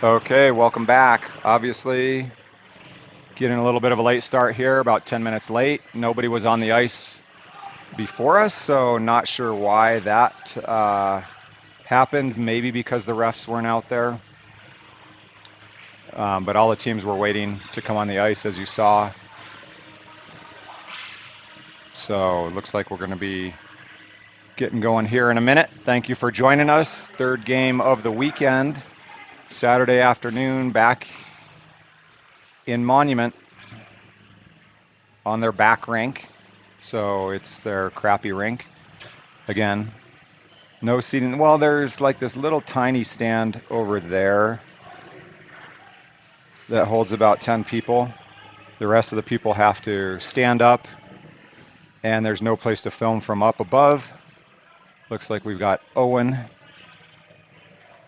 Okay, welcome back. Obviously, getting a little bit of a late start here, about 10 minutes late. Nobody was on the ice before us, so not sure why that happened. Maybe because the refs weren't out there. But all the teams were waiting to come on the ice, as you saw. So it looks like we're going to be getting going here in a minute. Thank you for joining us. Third game of the weekend, Saturday afternoon, back in Monument on their back rink. So it's their crappy rink. Again, no seating. Well, there's like this little tiny stand over there that holds about 10 people. The rest of the people have to stand up, and there's no place to film from up above. Looks like we've got Owen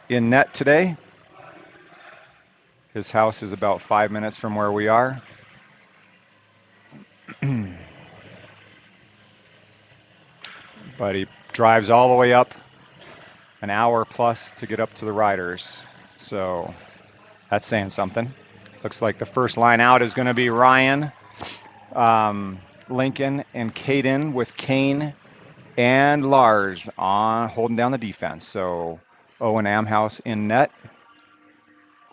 in net today. His house is about 5 minutes from where we are. But he drives all the way up, an hour plus to get up to the Riders. So that's saying something. Looks like the first line out is going to be Ryan, Lincoln, and Caden, with Kane and Lars on holding down the defense. So Owen Amhouse in net.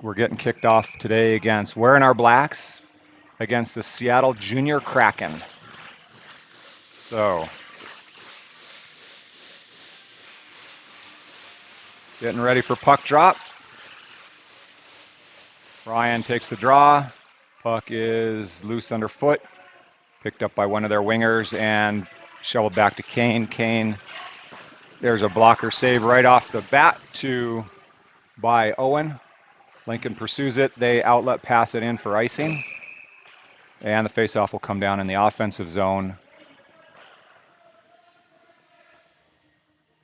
We're getting kicked off today against, wearing our blacks, against the Seattle Junior Kraken. So getting ready for puck drop. Ryan takes the draw. Puck is loose underfoot. Picked up by one of their wingers and shoveled back to Kane. Kane, there's a blocker save right off the bat by Owen. Lincoln pursues it. They outlet pass it in for icing. And the faceoff will come down in the offensive zone.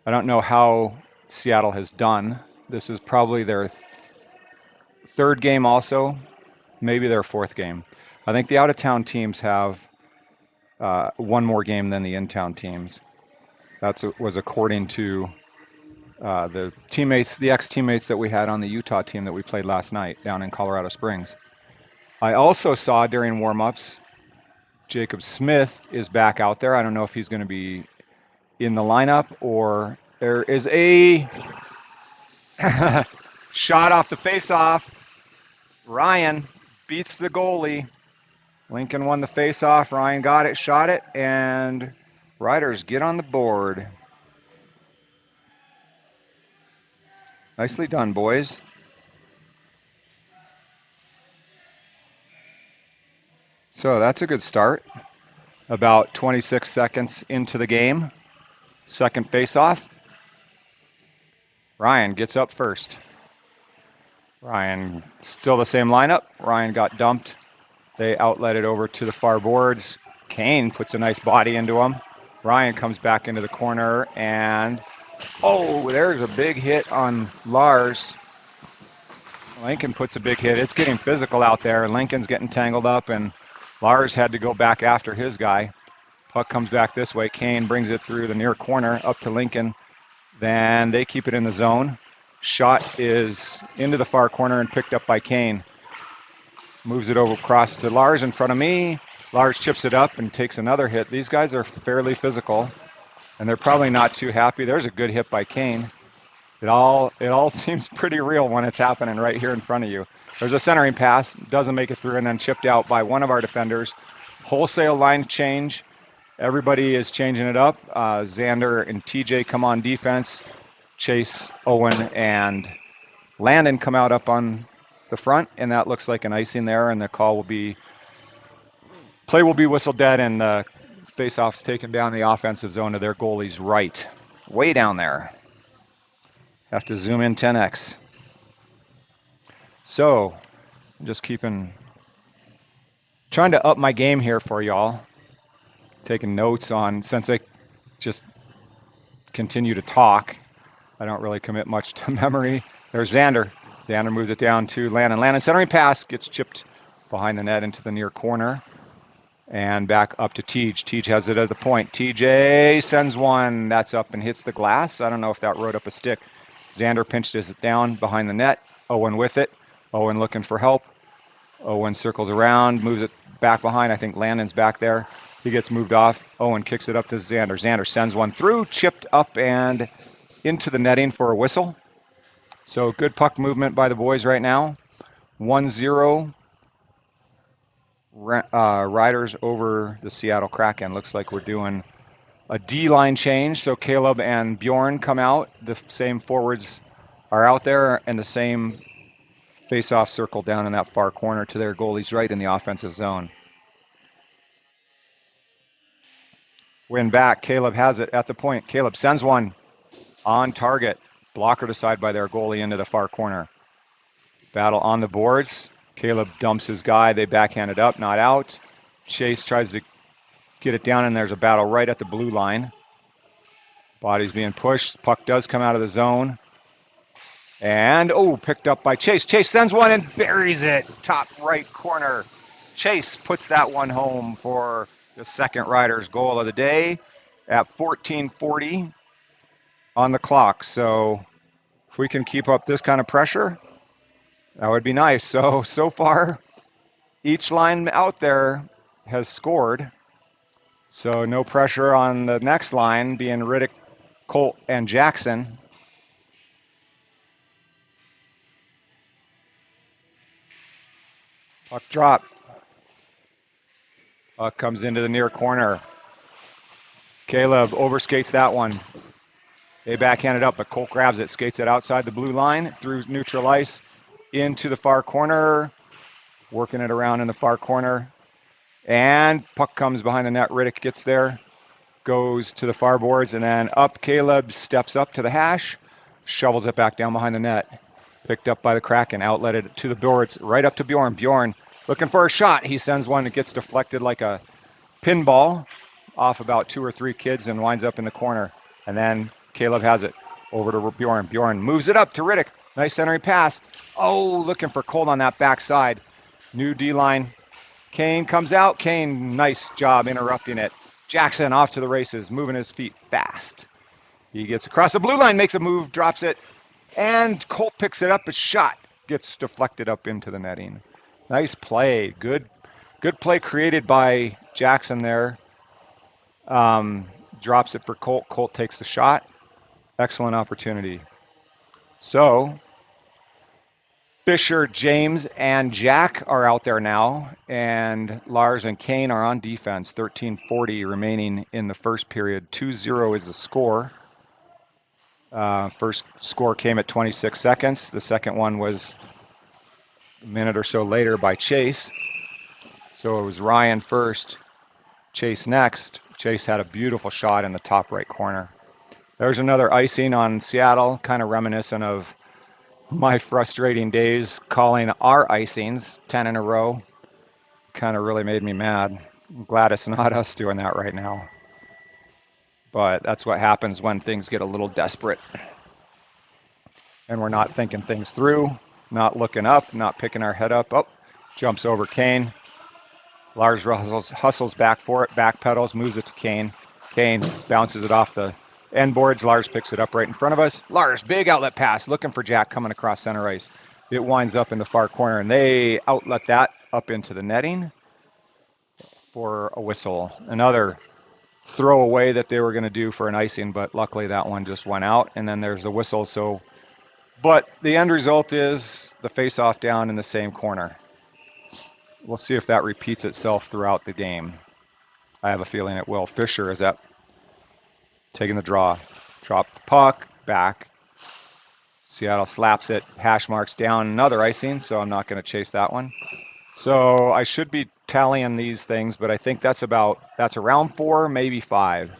I don't know how Seattle has done. This is probably their third game also, maybe their fourth game. I think the out-of-town teams have one more game than the in-town teams. That was according to the ex-teammates that we had on the Utah team that we played last night down in Colorado Springs. I also saw during warm-ups, Jacob Smith is back out there. I don't know if he's going to be in the lineup, or there is a shot off the face-off. Ryan beats the goalie. Lincoln won the face-off. Ryan got it, shot it, and Riders get on the board. Nicely done, boys. So that's a good start. About 26 seconds into the game. Second face-off. Ryan gets up first. Ryan, still the same lineup. Ryan got dumped. They outlet it over to the far boards. Kane puts a nice body into him. Ryan comes back into the corner, and there's a big hit on Lars. Lincoln puts a big hit. It's getting physical out there. Lincoln's getting tangled up, and Lars had to go back after his guy. Puck comes back this way. Kane brings it through the near corner up to Lincoln. Then they keep it in the zone. Shot is into the far corner and picked up by Kane. Moves it over across to Lars in front of me. Lars chips it up and takes another hit. These guys are fairly physical, and they're probably not too happy. There's a good hit by Kane. It all seems pretty real when it's happening right here in front of you. There's a centering pass, doesn't make it through, and then chipped out by one of our defenders. Wholesale line change. Everybody is changing it up. Xander and TJ come on defense. Chase, Owen, and Landon come out up on the front, and that looks like an icing there, and the play will be whistled dead, and the face-off's taken down the offensive zone to their goalie's right. Way down there. Have to zoom in 10x. So, I'm just trying to up my game here for y'all. Taking notes on, since I just continue to talk, I don't really commit much to memory. There's Xander. Xander moves it down to Landon. Landon centering pass gets chipped behind the net into the near corner. And back up to Tej. Tej has it at the point. TJ sends one. That's up and hits the glass. I don't know if that rode up a stick. Xander pinched it down behind the net. Owen with it. Owen looking for help. Owen circles around, moves it back behind. I think Landon's back there. He gets moved off. Owen kicks it up to Xander. Xander sends one through, chipped up and into the netting for a whistle. So good puck movement by the boys right now. 1-0 Riders over the Seattle Kraken. Looks like we're doing a D-line change. So Caleb and Bjorn come out. The same forwards are out there, and the same face-off circle down in that far corner to their goalies right in the offensive zone. Win back. Caleb has it at the point. Caleb sends one on target. Blocker aside by their goalie into the far corner. Battle on the boards. Caleb dumps his guy. They backhand it up, not out. Chase tries to get it down, and there's a battle right at the blue line. Body's being pushed. Puck does come out of the zone. And, picked up by Chase. Chase sends one and buries it. Top right corner. Chase puts that one home for the second Riders goal of the day at 14:40 on the clock. So if we can keep up this kind of pressure, that would be nice. So far, each line out there has scored. So no pressure on the next line being Riddick, Colt, and Jackson. Puck drop. Puck comes into the near corner. Caleb overskates that one. They backhand it up, but Colt grabs it, skates it outside the blue line, through neutral ice, into the far corner, working it around in the far corner. And puck comes behind the net. Riddick gets there, goes to the far boards, and then up. Caleb steps up to the hash, shovels it back down behind the net. Picked up by the Kraken, outletted to the boards, right up to Bjorn. Bjorn looking for a shot. He sends one that gets deflected like a pinball off about 2 or 3 kids and winds up in the corner. And then Caleb has it over to Bjorn. Bjorn moves it up to Riddick. Nice centering pass. Looking for Colt on that backside. New D-line. Kane comes out. Kane, nice job interrupting it. Jackson off to the races, moving his feet fast. He gets across the blue line, makes a move, drops it, and Colt picks it up. A shot gets deflected up into the netting. Nice play. Good play created by Jackson there. Drops it for Colt. Colt takes the shot. Excellent opportunity. So Fisher, James, and Jack are out there now, and Lars and Kane are on defense. 13:40 remaining in the first period. 2-0 is the score. First score came at 26 seconds. The second one was a minute or so later by Chase. So it was Ryan first, Chase next. Chase had a beautiful shot in the top right corner. There's another icing on Seattle, kind of reminiscent of my frustrating days calling our icings 10 in a row. Kind of really made me mad. I'm glad it's not us doing that right now. But that's what happens when things get a little desperate. And we're not thinking things through, not looking up, not picking our head up. Jumps over Kane. Lars hustles back for it, backpedals, moves it to Kane. Kane bounces it off the end boards. Lars picks it up right in front of us. Lars, big outlet pass, looking for Jack coming across center ice. It winds up in the far corner, and they outlet that up into the netting for a whistle. Another throwaway that they were going to do for an icing, but luckily that one just went out, and then there's the whistle. But the end result is the face-off down in the same corner. We'll see if that repeats itself throughout the game. I have a feeling it will. Fisher is up, taking the draw. Drop the puck, back. Seattle slaps it, hash marks down, another icing, so I'm not going to chase that one. So I should be tallying these things, but I think that's around 4, maybe 5.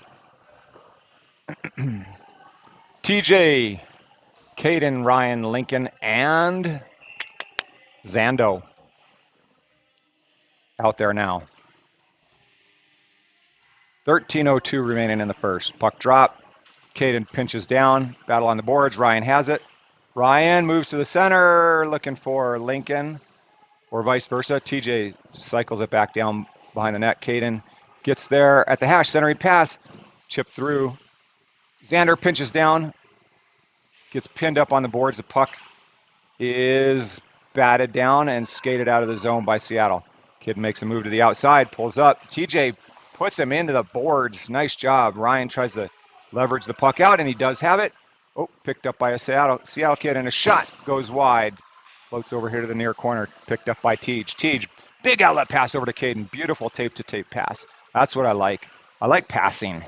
TJ, Caden, Ryan, Lincoln, and Zando out there now. 13:02 remaining in the first. Puck drop. Caden pinches down. Battle on the boards. Ryan has it. Ryan moves to the center, looking for Lincoln, or vice versa. TJ cycles it back down behind the net. Caden gets there at the hash. Centering pass. Chip through. Xander pinches down. Gets pinned up on the boards. The puck is batted down and skated out of the zone by Seattle. Kid makes a move to the outside, pulls up. TJ puts him into the boards. Nice job. Ryan tries to leverage the puck out, and he does have it. Oh, picked up by a Seattle kid, and a shot goes wide. Floats over here to the near corner, picked up by Tej. Tej, big outlet pass over to Caden. Beautiful tape-to-tape pass. That's what I like. I like passing.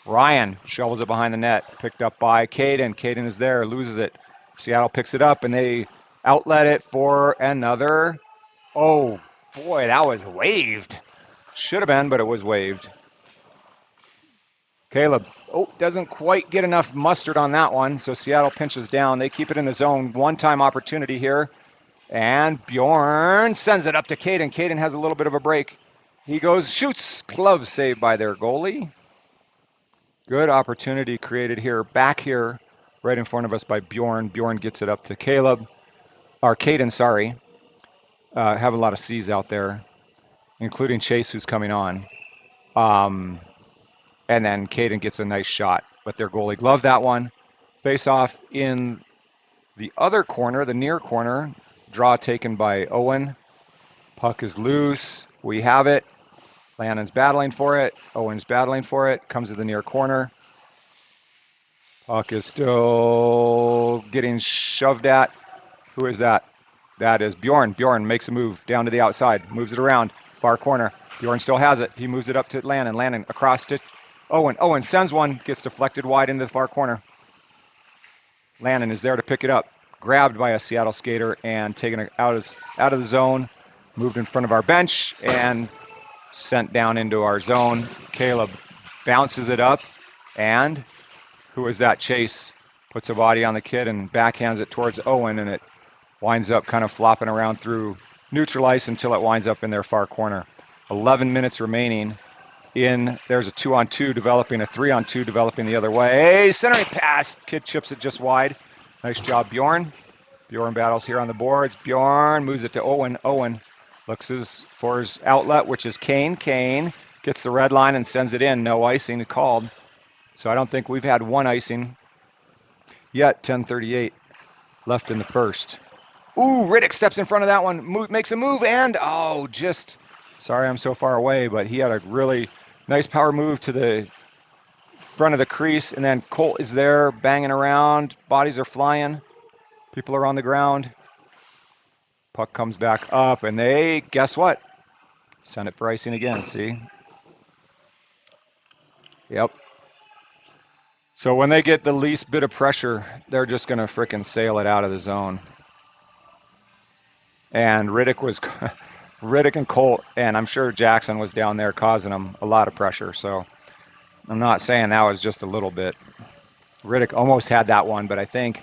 Ryan shovels it behind the net, picked up by Caden. Caden is there, loses it. Seattle picks it up, and they outlet it for another. Oh, boy, that was waved. Should have been, but it was waved. Caleb, doesn't quite get enough mustard on that one, so Seattle pinches down. They keep it in the zone. One-time opportunity here, and Bjorn sends it up to Caden. Caden has a little bit of a break. He goes, shoots, glove saved by their goalie. Good opportunity created here, back here, right in front of us by Bjorn. Bjorn gets it up to Caden, sorry. Have a lot of C's out there, including Chase, who's coming on. And then Caden gets a nice shot, but their goalie gloved that one. Face off in the other corner, the near corner. Draw taken by Owen. Puck is loose. We have it. Lannon's battling for it. Owen's battling for it. Comes to the near corner. Puck is still getting shoved at. Who is that? That is Bjorn. Bjorn makes a move down to the outside. Moves it around. Far corner. Bjorn still has it. He moves it up to Lannon. Lannon across to Owen. Owen sends one. Gets deflected wide into the far corner. Lannon is there to pick it up. Grabbed by a Seattle skater and taken out of the zone. Moved in front of our bench and sent down into our zone. Caleb bounces it up, and who is that? Chase puts a body on the kid and backhands it towards Owen, and it winds up kind of flopping around through neutral ice until it winds up in their far corner. 11 minutes remaining. There's a 2-on-2 developing, a 3-on-2 developing the other way. Centering pass. Kid chips it just wide. Nice job, Bjorn. Bjorn battles here on the boards. Bjorn moves it to Owen. Owen looks for his outlet, which is Kane. Kane gets the red line and sends it in. No icing called. So I don't think we've had one icing yet. 10:38 left in the first. Ooh, Riddick steps in front of that one, makes a move, and sorry I'm so far away, but he had a really nice power move to the front of the crease, and then Colt is there banging around. Bodies are flying. People are on the ground. Puck comes back up, and they, guess what? Send it for icing again, see? Yep. So when they get the least bit of pressure, they're just going to frickin' sail it out of the zone. And Riddick and Colt, and I'm sure Jackson was down there causing them a lot of pressure. So I'm not saying that was just a little bit. Riddick almost had that one, but I think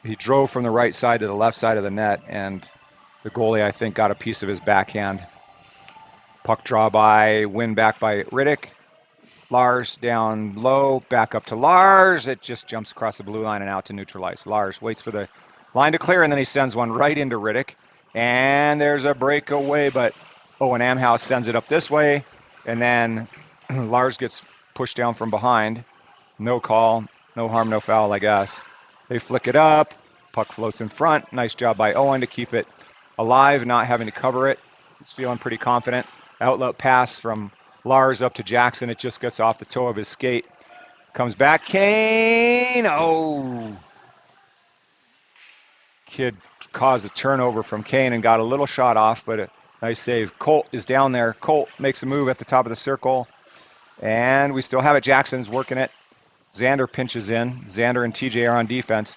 he drove from the right side to the left side of the net, and the goalie, I think, got a piece of his backhand. Puck draw win back by Riddick. Lars down low, back up to Lars. It just jumps across the blue line and out to neutral ice. Lars waits for the line to clear, and then he sends one right into Riddick. And there's a breakaway, but Owen Amhouse sends it up this way, and then Lars gets pushed down from behind. No call, no harm, no foul, I guess. They flick it up. Puck floats in front. Nice job by Owen to keep it alive, not having to cover it. He's feeling pretty confident. Outlet pass from Lars up to Jackson. It just gets off the toe of his skate. Comes back. Kane. Oh. Kid caused a turnover from Kane and got a little shot off, but a nice save. Colt is down there. Colt makes a move at the top of the circle. And we still have it. Jackson's working it. Xander pinches in. Xander and TJ are on defense.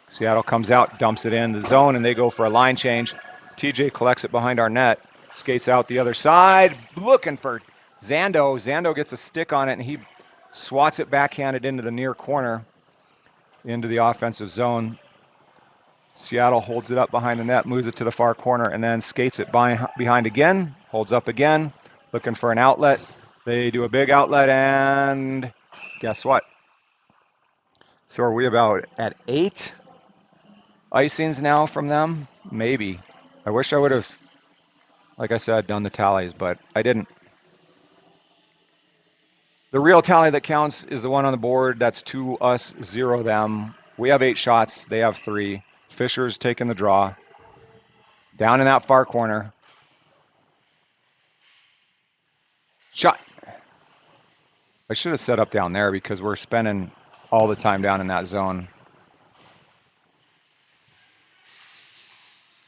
Seattle comes out, dumps it in the zone, and they go for a line change. TJ collects it behind our net. Skates out the other side, looking for Zando. Zando gets a stick on it, and he swats it backhanded into the near corner, into the offensive zone. Seattle holds it up behind the net, moves it to the far corner, and then skates it behind again, holds up again, looking for an outlet. They do a big outlet, and guess what? So are we about at 8 icings now from them? Maybe. I wish I would have, like I said, done the tallies, but I didn't. The real tally that counts is the one on the board. That's 2 us, 0 them. We have 8 shots. They have 3. Fisher's taking the draw. Down in that far corner. Shot. I should have set up down there because we're spending all the time down in that zone.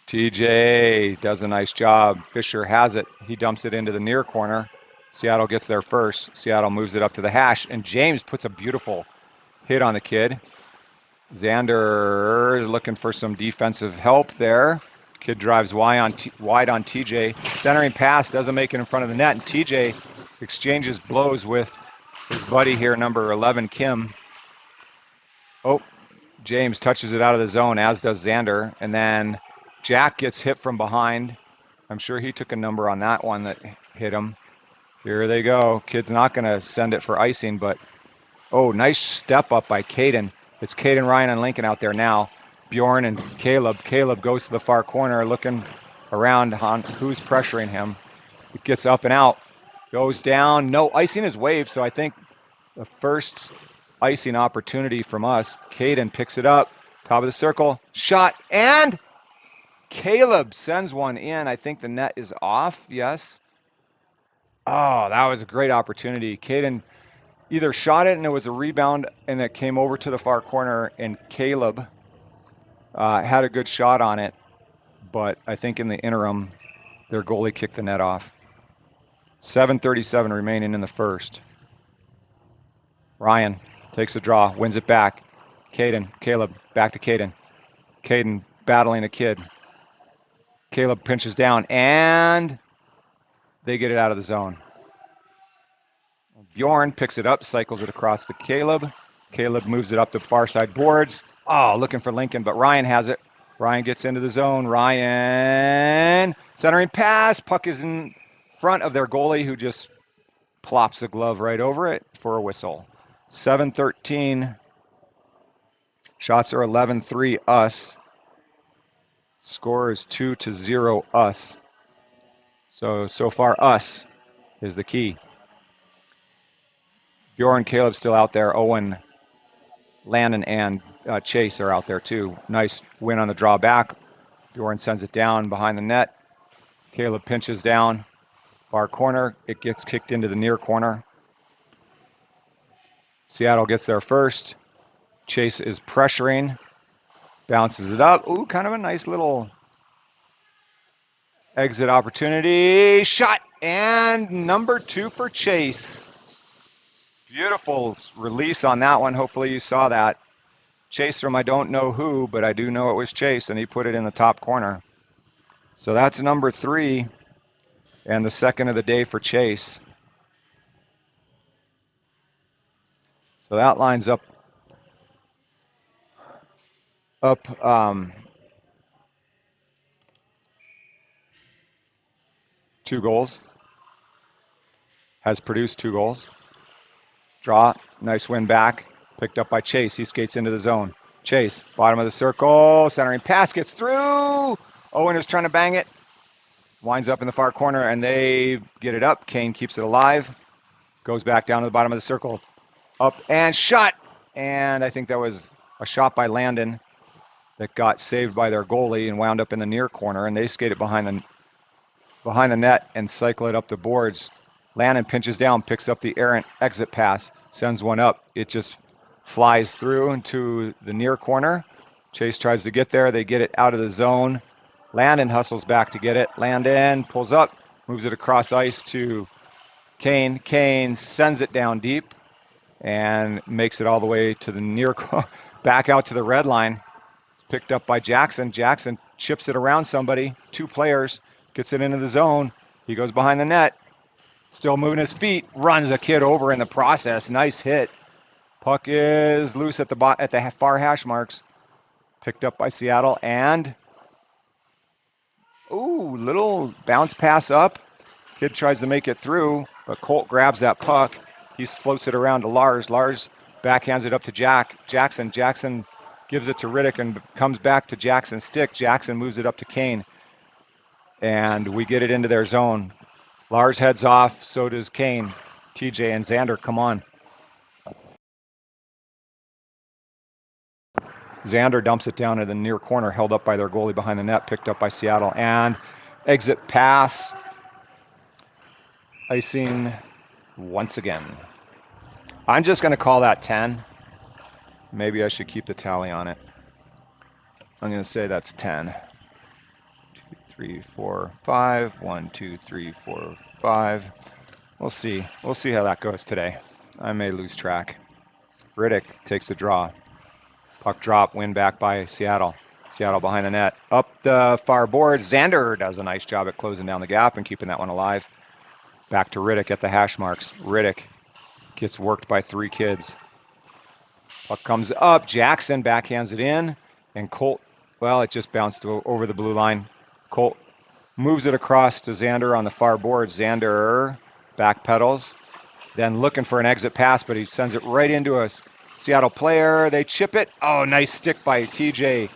TJ does a nice job. Fisher has it. He dumps it into the near corner. Seattle gets there first. Seattle moves it up to the hash, and James puts a beautiful hit on the kid. Xander looking for some defensive help there. Kid drives wide on TJ. Centering pass doesn't make it in front of the net, and TJ exchanges blows with his buddy here, number 11, Kim. Oh, James touches it out of the zone, as does Xander. And then Jack gets hit from behind. I'm sure he took a number on that one that hit him. Here they go. Kid's not going to send it for icing, but oh, nice step up by Caden. It's Caden, Ryan, and Lincoln out there now. Bjorn and Caleb. Caleb goes to the far corner looking around on who's pressuring him. It gets up and out. Goes down. No, icing is waived, so I think the first icing opportunity from us. Caden picks it up. Top of the circle. Shot. And Caleb sends one in. I think the net is off. Yes. Oh, that was a great opportunity. Caden either shot it and it was a rebound and it came over to the far corner, and Caleb had a good shot on it. But I think in the interim, their goalie kicked the net off. 7:37 remaining in the first. Ryan takes a draw, wins it back. Caleb, back to Caden. Caden battling a kid. Caleb pinches down, and they get it out of the zone. Bjorn picks it up, cycles it across to Caleb. Caleb moves it up the far side boards. Oh, looking for Lincoln, but Ryan has it. Ryan gets into the zone. Ryan, centering pass. Puck is in front of their goalie, who just plops the glove right over it for a whistle. 7:13. Shots are 11-3 us. Score is 2-0 us. So far us is the key. Bjorn, Caleb still out there. Owen, Landon, and Chase are out there too. Nice win on the draw back. Bjorn sends it down behind the net. Caleb pinches down. Far corner. It gets kicked into the near corner. Seattle gets there first. Chase is pressuring. Bounces it up. Ooh, kind of a nice little exit opportunity. Shot. And number 2 for Chase. Beautiful release on that one. Hopefully you saw that. Chase from I don't know who, but I do know it was Chase, and he put it in the top corner. So that's number 3 and the second of the day for Chase. So that lines up 2 goals. Has produced 2 goals. Draw, nice win back. Picked up by Chase. He skates into the zone. Chase, bottom of the circle. Centering pass gets through. Owen is trying to bang it. Winds up in the far corner, and they get it up. Kane keeps it alive. Goes back down to the bottom of the circle. Up and shot. And I think that was a shot by Landon that got saved by their goalie and wound up in the near corner. And they skate it behind the net and cycle it up the boards. Landon pinches down, picks up the errant exit pass, sends one up. It just flies through into the near corner. Chase tries to get there. They get it out of the zone. Landon hustles back to get it. Landon pulls up, moves it across ice to Kane. Kane sends it down deep and makes it all the way to the near back out to the red line. It's picked up by Jackson. Jackson chips it around somebody. 2 players, gets it into the zone. He goes behind the net. Still moving his feet, runs a kid over in the process. Nice hit. Puck is loose at the far hash marks. Picked up by Seattle, and ooh, little bounce pass up. Kid tries to make it through, but Colt grabs that puck. He floats it around to Lars. Lars backhands it up to Jackson. Jackson gives it to Riddick and comes back to Jackson's stick. Jackson moves it up to Kane, and we get it into their zone. Lars heads off, so does Kane. TJ and Xander, come on. Xander dumps it down in the near corner, held up by their goalie behind the net, picked up by Seattle, and exit pass. Icing once again. I'm just going to call that 10. Maybe I should keep the tally on it. I'm going to say that's 10. 2, 3, 4, 5. 1, 2, 3, 4, 5. We'll see. We'll see how that goes today. I may lose track. Riddick takes the draw. Puck drop, win back by Seattle. Seattle behind the net. Up the far board. Xander does a nice job at closing down the gap and keeping that one alive. Back to Riddick at the hash marks. Riddick gets worked by 3 kids. Puck comes up. Jackson backhands it in. And Colt, well, it just bounced over the blue line. Colt moves it across to Xander on the far board. Xander backpedals. Then looking for an exit pass, but he sends it right into a Seattle player. They chip it. Oh, nice stick by TJ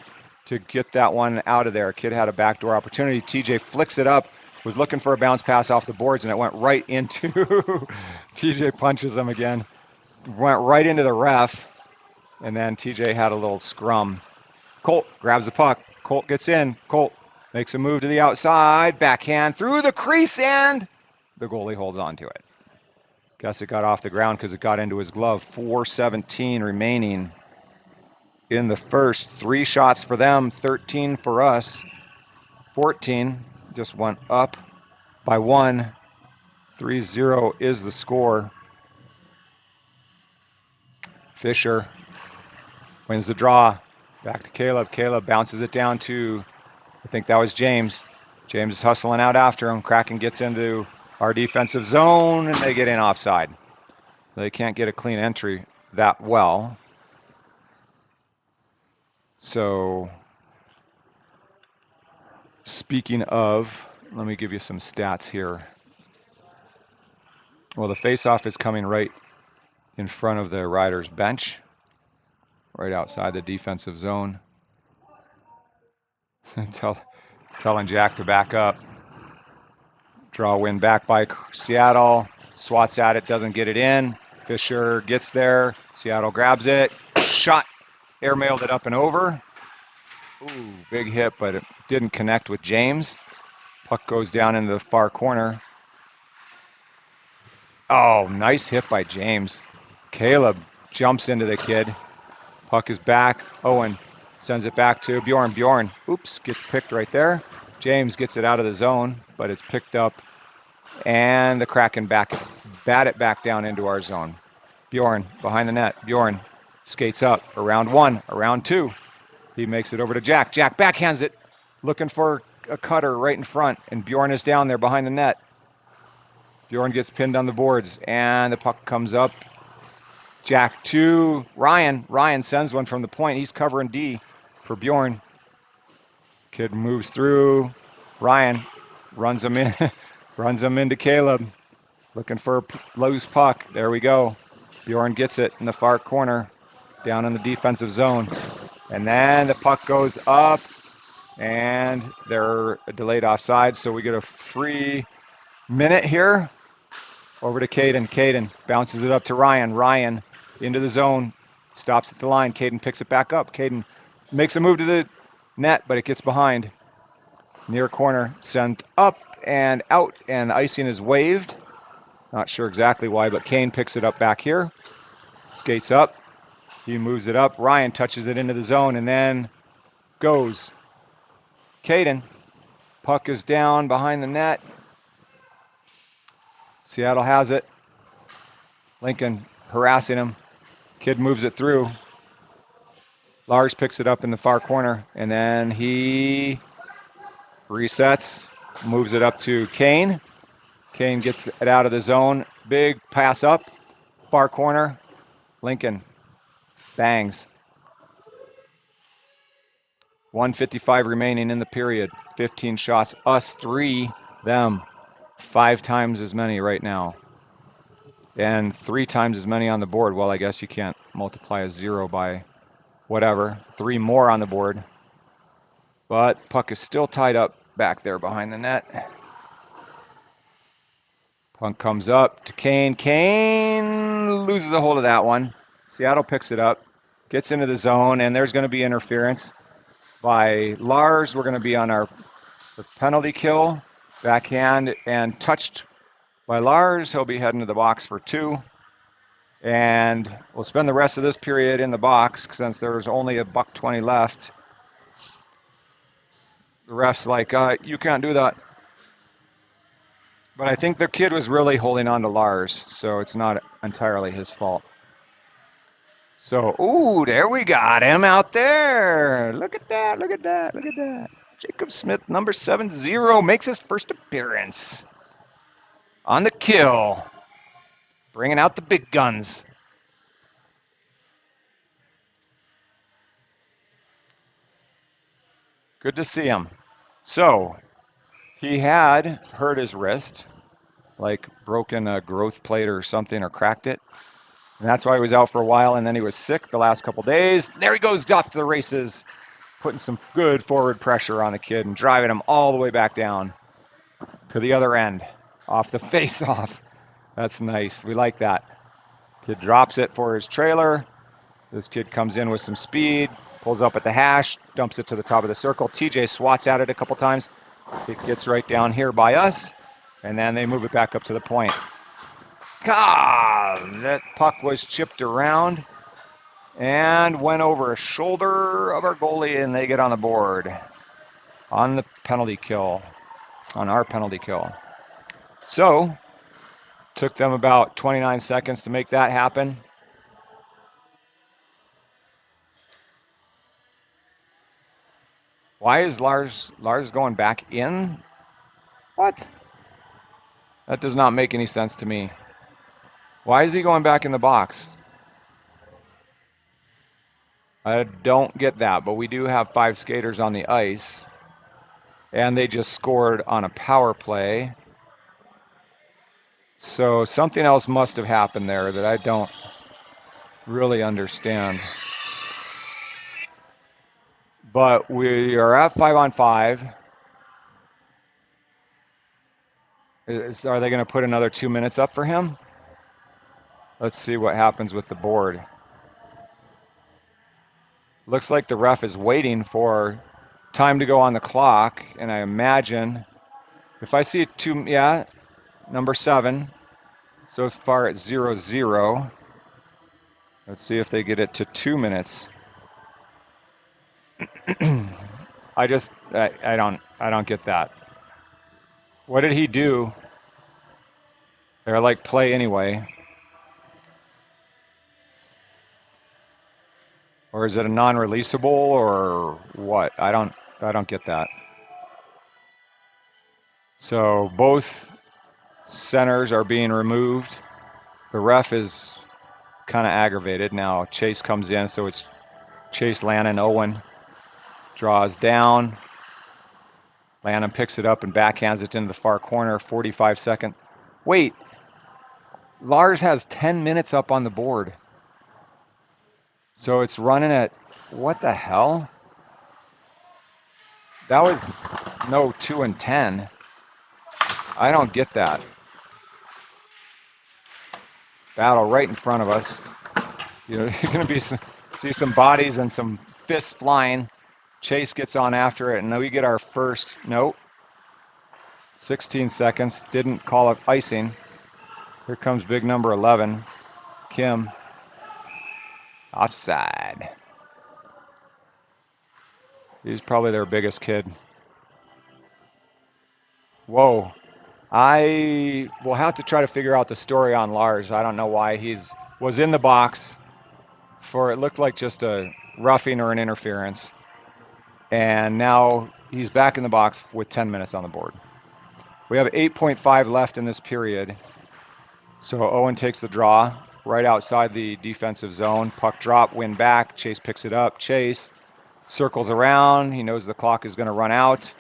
to get that one out of there. Kid had a backdoor opportunity. TJ flicks it up. Was looking for a bounce pass off the boards, and it went right into TJ punches him again. Went right into the ref, and then TJ had a little scrum. Colt grabs the puck. Colt gets in. Colt makes a move to the outside. Backhand through the crease, and the goalie holds on to it. Guess it got off the ground because it got into his glove. 4:17 remaining in the first. 3 shots for them, 13 for us. 14 just went up by 1. 3-0 is the score. Fisher wins the draw. Back to Caleb. Caleb bounces it down to, I think that was James. James is hustling out after him. Kraken gets into our defensive zone, and they get in offside. They can't get a clean entry that well. So, speaking of, let me give you some stats here. Well, the faceoff is coming right in front of the Riders' bench, right outside the defensive zone. Telling Jack to back up. Draw win back by Seattle. Swats at it, doesn't get it in. Fisher gets there. Seattle grabs it. Shot. Airmailed it up and over. Ooh, big hit, but it didn't connect with James. Puck goes down into the far corner. Oh, nice hit by James. Caleb jumps into the kid. Puck is back. Owen sends it back to Bjorn. Bjorn, oops, gets picked right there. James gets it out of the zone, but it's picked up. And the Kraken bat it back down into our zone. Bjorn behind the net. Bjorn skates up. Around 1, around 2. He makes it over to Jack. Jack backhands it, looking for a cutter right in front. And Bjorn is down there behind the net. Bjorn gets pinned on the boards, and the puck comes up. Jack to Ryan. Ryan sends one from the point. He's covering D for Bjorn. Kid moves through. Ryan runs him in. Runs him into Caleb. Looking for a loose puck. There we go. Bjorn gets it in the far corner. Down in the defensive zone. And then the puck goes up. And they're delayed offside. So we get a free minute here. Over to Caden. Caden bounces it up to Ryan. Ryan into the zone. Stops at the line. Caden picks it back up. Caden makes a move to the net, but it gets behind. Near corner. Sent up and out, and icing is waved. Not sure exactly why, but Kane picks it up back here. Skates up. He moves it up. Ryan touches it into the zone and then goes. Caden. Puck is down behind the net. Seattle has it. Lincoln harassing him. Kid moves it through. Lars picks it up in the far corner, and then he resets. Moves it up to Kane. Kane gets it out of the zone. Big pass up. Far corner. Lincoln bangs. 1:55 remaining in the period. 15 shots. Us 3. Them 5 times as many right now. And 3 times as many on the board. Well, I guess you can't multiply a 0 by whatever. 3 more on the board. But puck is still tied up back there behind the net. Puck comes up to Kane. Kane loses a hold of that one. Seattle picks it up. gets into the zone, and there's going to be interference by Lars. We're going to be on our penalty kill, backhand, and touched by Lars. He'll be heading to the box for 2. And we'll spend the rest of this period in the box since there's only $1.20 left. The ref's like, you can't do that. But I think the kid was really holding on to Lars, so it's not entirely his fault. So, ooh, there we got him out there. Look at that, look at that, look at that. Jacob Smith, number 70, makes his first appearance on the kill. Bringing out the big guns. Good to see him. So, he had hurt his wrist, like broken a growth plate or something, or cracked it. And that's why he was out for a while, and then he was sick the last couple days. There he goes off to the races, putting some good forward pressure on the kid and driving him all the way back down to the other end, off the face-off. That's nice. We like that. Kid drops it for his trailer. This kid comes in with some speed, pulls up at the hash, dumps it to the top of the circle. TJ swats at it a couple times. It gets right down here by us, and then they move it back up to the point. God, that puck was chipped around and went over a shoulder of our goalie, and they get on the board on the penalty kill, on our penalty kill. So, took them about 29 seconds to make that happen. Why is Lars going back in? What? That does not make any sense to me. Why is he going back in the box? I don't get that, but we do have 5 skaters on the ice, and they just scored on a power play. So something else must have happened there that I don't really understand. But we are at 5-on-5. Are they going to put another 2 minutes up for him? Let's see what happens with the board. Looks like the ref is waiting for time to go on the clock, and I imagine if I see number 7 so far at 0-0. Let's see if they get it to 2 minutes. I don't get that. What did he do? They're like, play anyway. Or is it a non-releasable or what? I don't get that. So both centers are being removed. The ref is kind of aggravated. Now Chase comes in, so it's Chase, Lannon, Owen. Draws down. Lannon picks it up and backhands it into the far corner. 45-second. Wait. Lars has 10 minutes up on the board. So it's running at, what the hell? That was no 2 and 10. I don't get that. Battle right in front of us. You're going to see some bodies and some fists flying. Chase gets on after it, and then we get our first, 16 seconds. Didn't call it icing. Here comes big number 11, Kim. Offside. He's probably their biggest kid. Whoa. I will have to try to figure out the story on Lars. I don't know why was in the box for, it looked like just a roughing or an interference. And now he's back in the box with 10 minutes on the board. We have 8.5 left in this period. So Owen takes the draw right outside the defensive zone. Puck drop, win back. Chase picks it up. Chase circles around. He knows the clock is going to run out.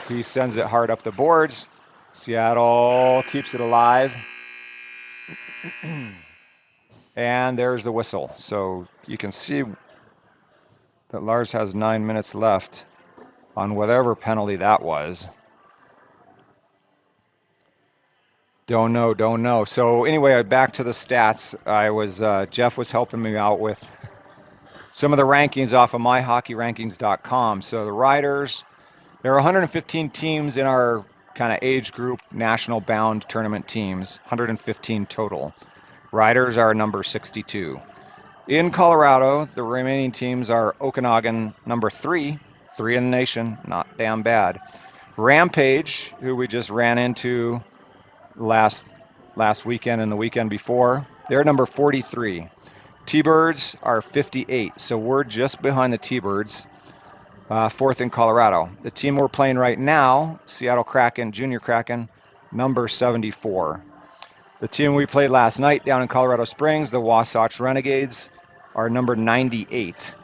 He sends it hard up the boards. Seattle keeps it alive. And there's the whistle. So you can see that Lars has 9 minutes left on whatever penalty that was. Don't know. So anyway, back to the stats. Jeff was helping me out with Some of the rankings off of myhockeyrankings.com. So the Riders, there are 115 teams in our kind of age group national bound tournament teams, 115 total. Riders are number 62. In Colorado, the remaining teams are Okanagan, number 3 in the nation, not damn bad. Rampage, who we just ran into last weekend and the weekend before, they're number 43. T-Birds are 58, so we're just behind the T-Birds, 4th in Colorado. The team we're playing right now, Seattle Kraken, Junior Kraken, number 74. The team we played last night down in Colorado Springs, the Wasatch Renegades, are number 98.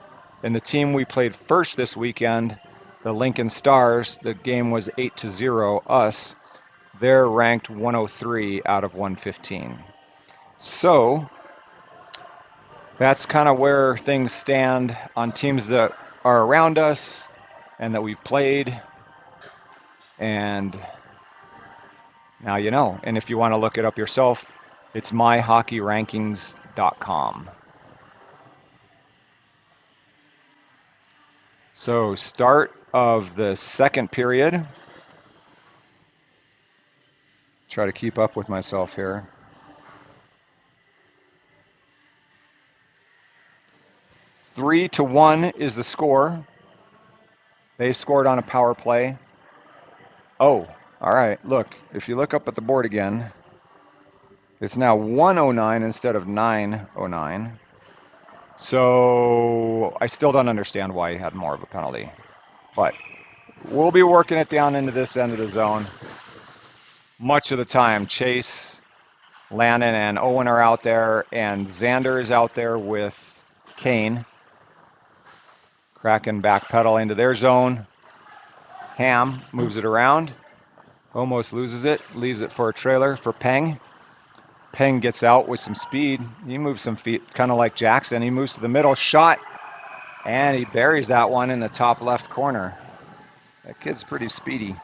And the team we played first this weekend, the Lincoln Stars, the game was 8-0 us. They're ranked 103 out of 115. So that's kind of where things stand on teams that are around us and that we've played. And now you know. And if you want to look it up yourself, it's myhockeyrankings.com. So start of the second period. Try to keep up with myself here. 3-1 is the score. They scored on a power play. Oh, all right. Look, if you look up at the board again, it's now 109 instead of 909. So I still don't understand why he had more of a penalty. But we'll be working it down into this end of the zone. Much of the time, Chase, Lannon, and Owen are out there, and Xander is out there with Kane. Kraken backpedal into their zone. Ham moves it around. Almost loses it. Leaves it for a trailer for Peng. Peng gets out with some speed. He moves some feet, kind of like Jackson. He moves to the middle, shot, and he buries that one in the top left corner. That kid's pretty speedy.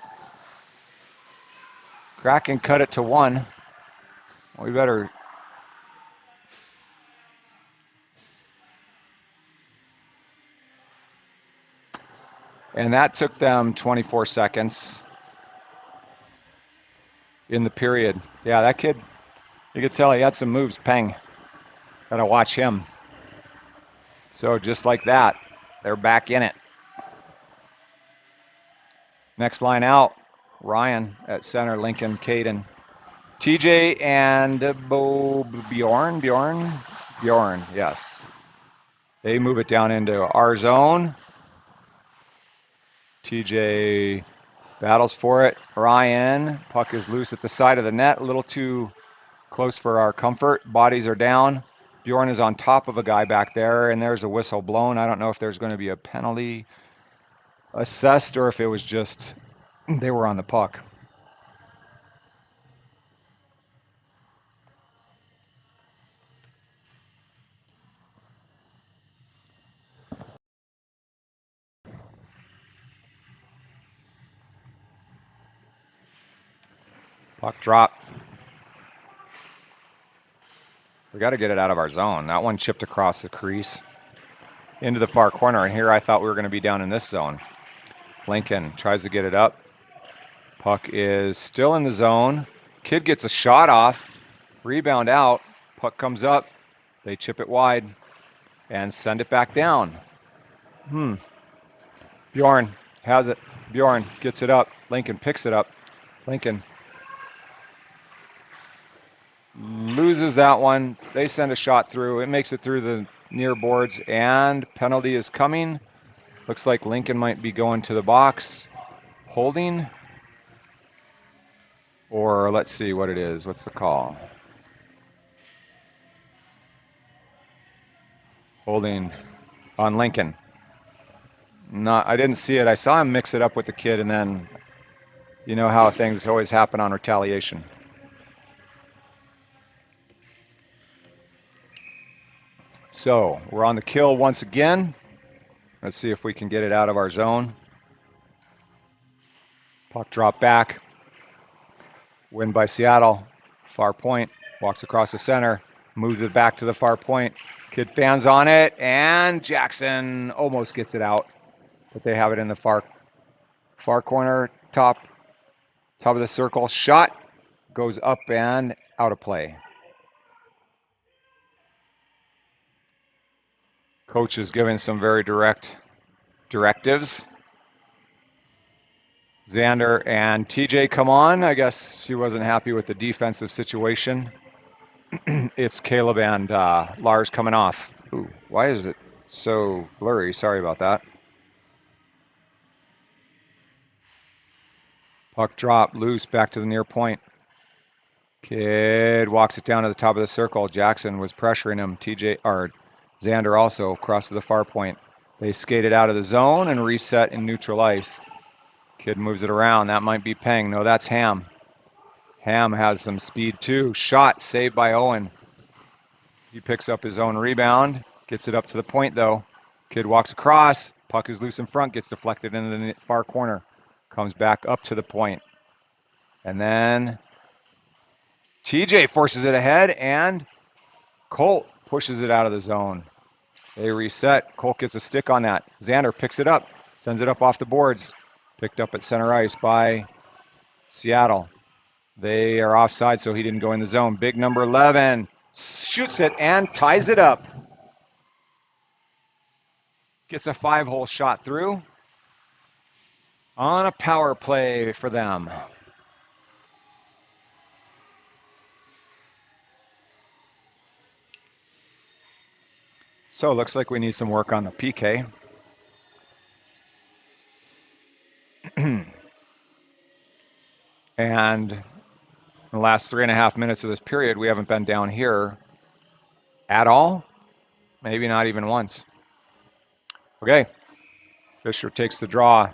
Kraken cut it to 1. We better... And that took them 24 seconds in the period. Yeah, that kid, you could tell he had some moves. Peng. Gotta watch him. So just like that, they're back in it. Next line out, Ryan at center, Lincoln, Caden. TJ and Bjorn, yes. They move it down into our zone. TJ battles for it. Ryan, puck is loose at the side of the net, a little too close for our comfort. Bodies are down. Bjorn is on top of a guy back there, and there's a whistle blown. I don't know if there's going to be a penalty assessed or if it was just they were on the puck. Puck drop. We got to get it out of our zone. That one chipped across the crease into the far corner, and here I thought we were going to be down in this zone. Lincoln tries to get it up. Puck is still in the zone. Kid gets a shot off. Rebound out. Puck comes up. They chip it wide and send it back down. Bjorn has it. Bjorn gets it up. Lincoln picks it up. Lincoln loses that one. They send a shot through. It makes it through the near boards, and penalty is coming. Looks like Lincoln might be going to the box. Holding. Or let's see what it is. What's the call? Holding on Lincoln. I didn't see it. I saw him mix it up with the kid, and then you know how things always happen on retaliation. So we're on the kill once again. Let's see if we can get it out of our zone. Puck drop back. Win by Seattle. Far point. Walks across the center. moves it back to the far point. Kid fans on it, and Jackson almost gets it out, but they have it in the far corner, top of the circle. Shot goes up and out of play. Coach is giving some very directives. Xander and TJ come on. I guess she wasn't happy with the defensive situation. It's Caleb and Lars coming off. Ooh, why is it so blurry? Sorry about that. Puck drop, loose, back to the near point. Kid walks it down to the top of the circle. Jackson was pressuring him. Xander also across to the far point. They skated out of the zone and reset in neutral ice. Kid moves it around. That might be Peng. No, that's Ham. Ham has some speed too. Shot saved by Owen. He picks up his own rebound. Gets it up to the point though. Kid walks across. Puck is loose in front. Gets deflected into the far corner. Comes back up to the point. And then TJ forces it ahead and Colt pushes it out of the zone. They reset. Colt gets a stick on that. Xander picks it up. Sends it up off the boards. Picked up at center ice by Seattle. They are offside, so he didn't go in the zone. Big number 11 shoots it and ties it up. Gets a 5-hole shot through on a power play for them. So it looks like we need some work on the PK. And in the last 3.5 minutes of this period, we haven't been down here at all. Maybe not even once. Okay. Fisher takes the draw.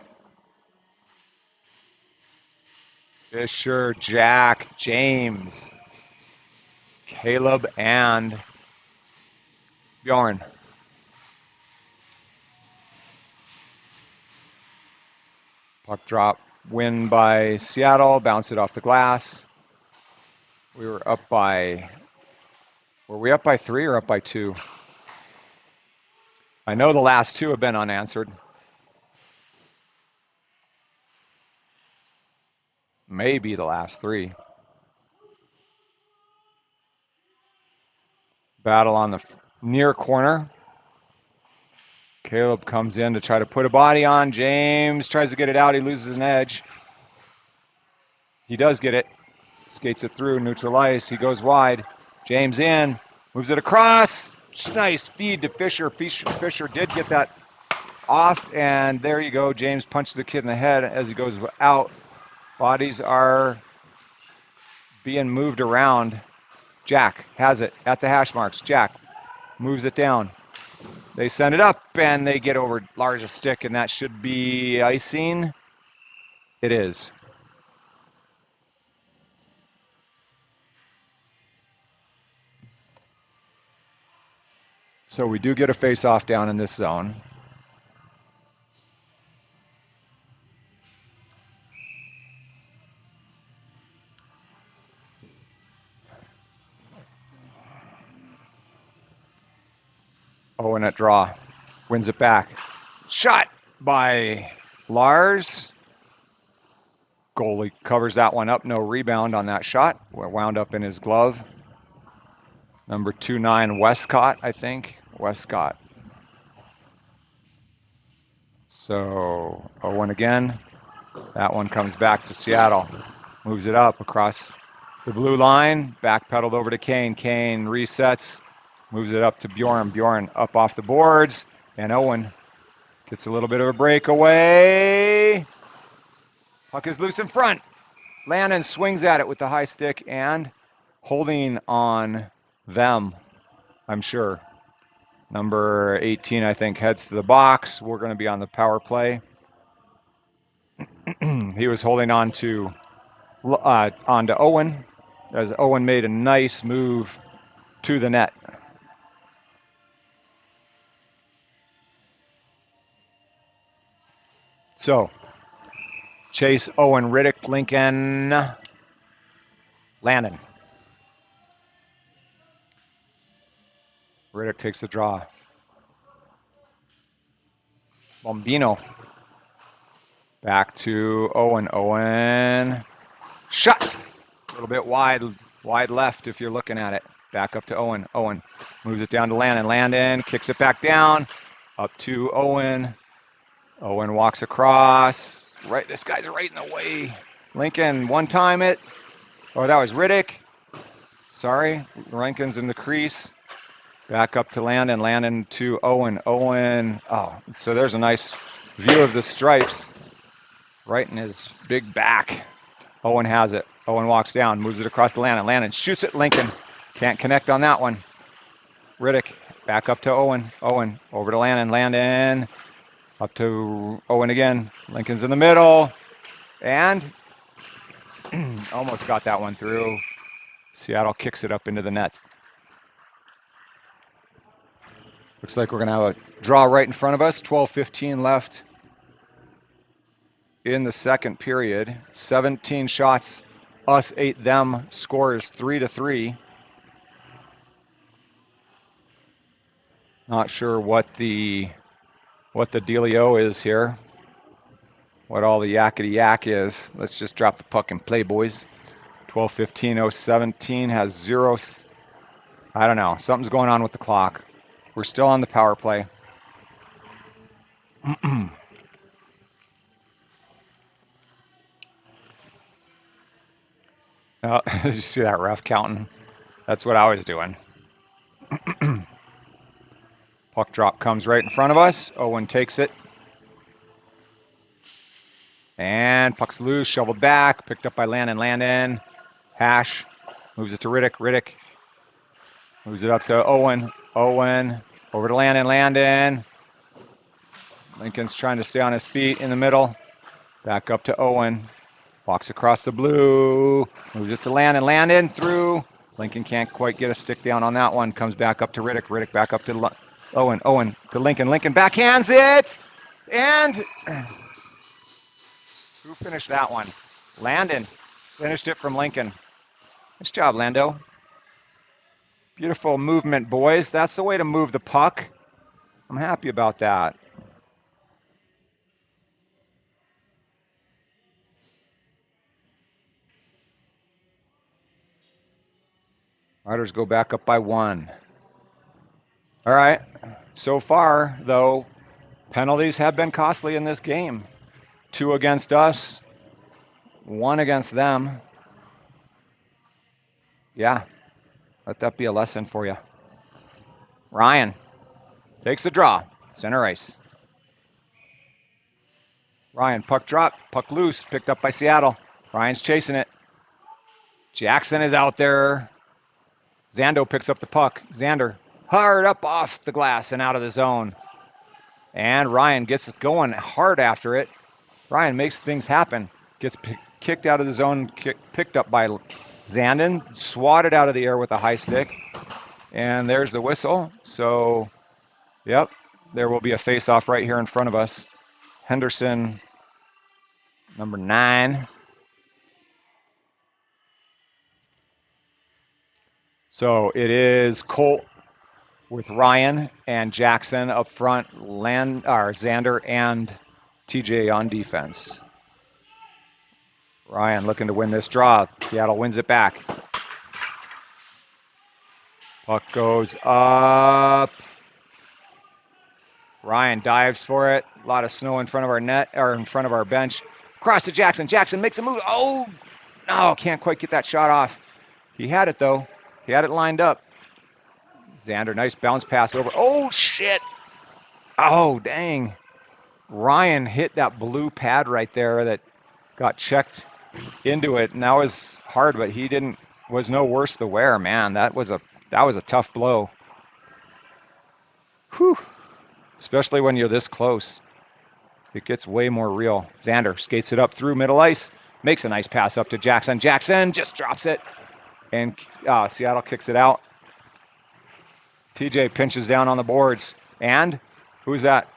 Fisher, Jack, James, Caleb, and Bjorn. Puck drop. Win by Seattle. Bounce it off the glass. We were up by... Were we up by 3 or up by 2? I know the last 2 have been unanswered. Maybe the last 3. Battle on the near corner. Caleb comes in to try to put a body on. James tries to get it out. He loses an edge. He does get it. Skates it through neutral ice. He goes wide. James in. Moves it across. Nice feed to Fisher. Fisher did get that off. And there you go. James punches the kid in the head as he goes out. Bodies are being moved around. Jack has it at the hash marks. Jack moves it down. They send it up, and they get over Lars' stick, and that should be icing. It is. So we do get a face-off down in this zone. Owen at draw. Wins it back. Shot by Lars. Goalie covers that one up. No rebound on that shot. Wound up in his glove. Number 29, Westcott, I think. Westcott. So Owen again. That one comes back to Seattle. Moves it up across the blue line. Backpedaled over to Kane. Kane resets. Moves it up to Bjorn. Bjorn up off the boards. And Owen gets a little bit of a breakaway. Puck is loose in front. Lannon swings at it with the high stick and holding on them, I'm sure. Number 18, I think, heads to the box. We're going to be on the power play. He was holding on to onto Owen as Owen made a nice move to the net. So, Chase, Owen, Riddick, Lincoln, Lannon. Riddick takes the draw. Bombino. Back to Owen. Owen. Shot! A little bit wide left if you're looking at it. Back up to Owen. Owen moves it down to Landon. Landon kicks it back down. Up to Owen. Owen walks across. Right, this guy's right in the way. Lincoln one-time it. Oh, that was Riddick. Sorry, Lincoln's in the crease. Back up to Landon. Landon to Owen. Owen. Oh, so there's a nice view of the stripes right in his big back. Owen has it. Owen walks down, moves it across to Landon. Landon shoots it. Lincoln can't connect on that one. Riddick back up to Owen. Owen over to Landon. Landon up to Owen again. Lincoln's in the middle. And almost got that one through. Seattle kicks it up into the net. Looks like we're going to have a draw right in front of us. 12:15 left in the second period. 17 shots, us 8 them. Score is 3-3. Not sure what the dealio is here. What all the yakety yak is. Let's just drop the puck and play, boys. 12:15, 017 has 0. I don't know. Something's going on with the clock. We're still on the power play. Did you see that ref counting? That's what I was doing. Puck drop comes right in front of us. Owen takes it. And puck's loose, shoveled back, picked up by Landon. Landon. Hash moves it to Riddick. Riddick moves it up to Owen. Owen over to Landon. Landon. Lincoln's trying to stay on his feet in the middle. Back up to Owen. Walks across the blue. Moves it to Landon. Landon through. Lincoln can't quite get a stick down on that one. Comes back up to Riddick. Riddick back up to Owen. Owen to Lincoln. Lincoln backhands it. And who finished that one? Landon finished it from Lincoln. Nice job, Lando. Beautiful movement, boys. That's the way to move the puck. I'm happy about that. Riders go back up by 1. All right. So far, though, penalties have been costly in this game. 2 against us, 1 against them. Yeah. Let that be a lesson for you. Ryan takes the draw. Center ice. Ryan, puck drop, puck loose, picked up by Seattle. Ryan's chasing it. Jackson is out there. Zando picks up the puck. Xander hard up off the glass and out of the zone. And Ryan gets going hard after it. Ryan makes things happen. Gets kicked out of the zone, picked up by Zandon, swatted out of the air with a high stick. And there's the whistle. So, yep, there will be a face-off right here in front of us. Henderson, number 9. So it is Colt with Ryan and Jackson up front, Xander and TJ on defense. Ryan looking to win this draw. Seattle wins it back. Puck goes up. Ryan dives for it. A lot of snow in front of our net, or in front of our bench. Across to Jackson. Jackson makes a move. Oh, no, can't quite get that shot off. He had it, though. He had it lined up. Xander, nice bounce pass over. Oh, shit. Oh, dang. Ryan hit that blue pad right there that got checked into it, and that was hard, but he was no worse the wear. Man, that was a tough blow. Whew. Especially when you're this close. It gets way more real. Xander skates it up through middle ice, makes a nice pass up to Jackson. Jackson just drops it, and Seattle kicks it out. TJ pinches down on the boards, and who's that?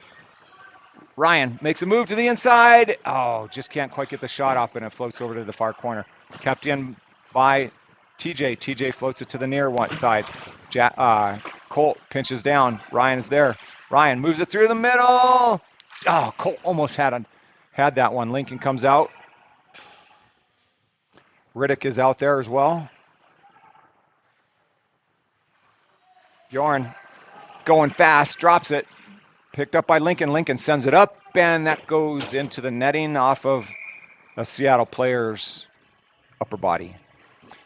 Ryan makes a move to the inside. Oh, just can't quite get the shot off, and it floats over to the far corner. Kept in by TJ. TJ floats it to the near one side. Colt pinches down. Ryan is there. Ryan moves it through the middle. Oh, Colt almost had that one. Lincoln comes out. Riddick is out there as well. Bjorn going fast, drops it. Picked up by Lincoln. Lincoln sends it up, and that goes into the netting off of a Seattle player's upper body.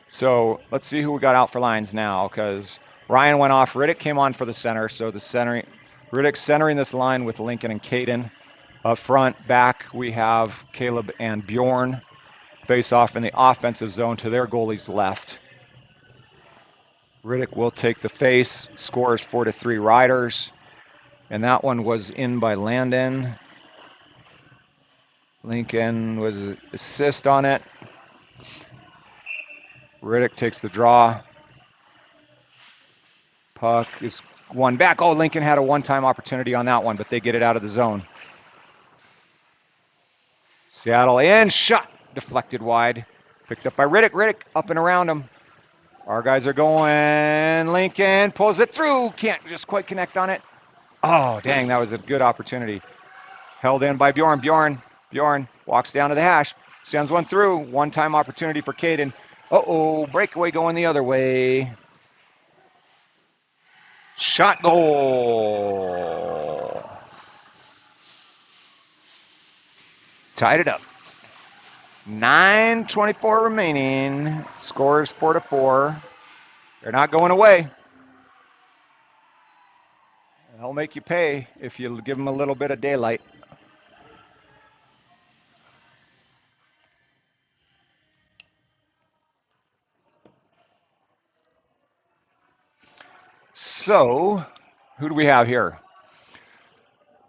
So let's see who we got out for lines now, because Ryan went off. Riddick came on for the center, so Riddick centering this line with Lincoln and Caden. Up front, back, we have Caleb and Bjorn face off in the offensive zone to their goalie's left. Riddick will take the face. Scores 4-3 Riders. And that one was in by Landon. Lincoln was an assist on it. Riddick takes the draw. Puck is won back. Oh, Lincoln had a one-time opportunity on that one, but they get it out of the zone. Seattle in, shot, deflected wide. Picked up by Riddick. Riddick up and around him. Our guys are going. Lincoln pulls it through. Can't just quite connect on it. Oh, dang, that was a good opportunity. Held in by Bjorn. Bjorn walks down to the hash. Sends one through. One-time opportunity for Caden. Uh-oh, breakaway going the other way. Shot goal. Tied it up. 9:24 remaining. Scores 4-4. They're not going away. They'll make you pay if you give them a little bit of daylight. So, who do we have here?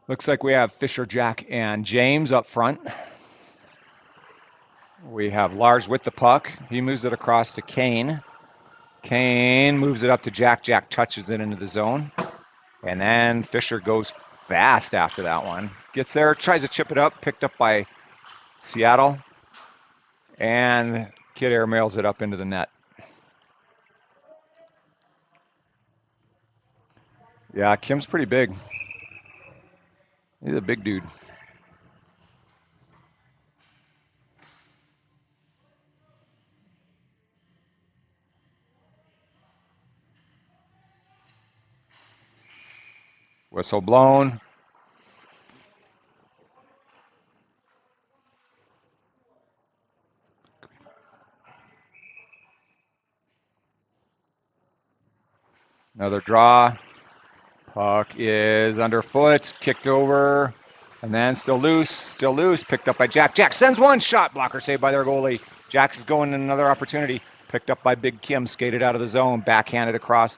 Looks like we have Fisher, Jack, and James up front. We have Lars with the puck. He moves it across to Kane. Kane moves it up to Jack. Jack touches it into the zone. And then Fisher goes fast after that one. Gets there, tries to chip it up, picked up by Seattle. And Kid airmails it up into the net. Yeah, Kim's pretty big. He's a big dude. Whistle blown. Another draw. Puck is underfoot, kicked over, and then still loose, picked up by Jack. Jack sends one shot, blocker saved by their goalie. Jack is going in another opportunity, picked up by Big Kim, skated out of the zone, backhanded across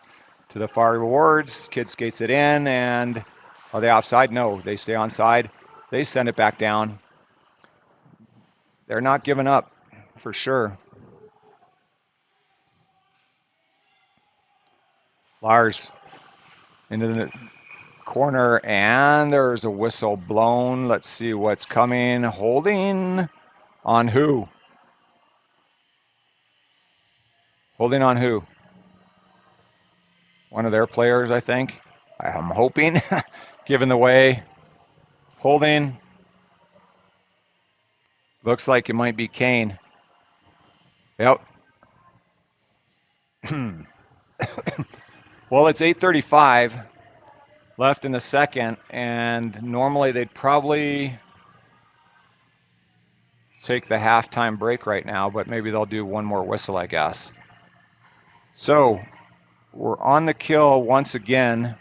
to the far boards. Kid skates it in, and are they offside? No, they stay onside. They send it back down. They're not giving up, for sure. Lars into the corner, and there's a whistle blown. Let's see what's coming. Holding on who? Holding on who? One of their players, I think. I'm hoping, given the way. Holding. Looks like it might be Kane. Yep. Well, it's 8:35 left in the second, and normally they'd probably take the halftime break right now, but maybe they'll do one more whistle, I guess. So we're on the kill once again.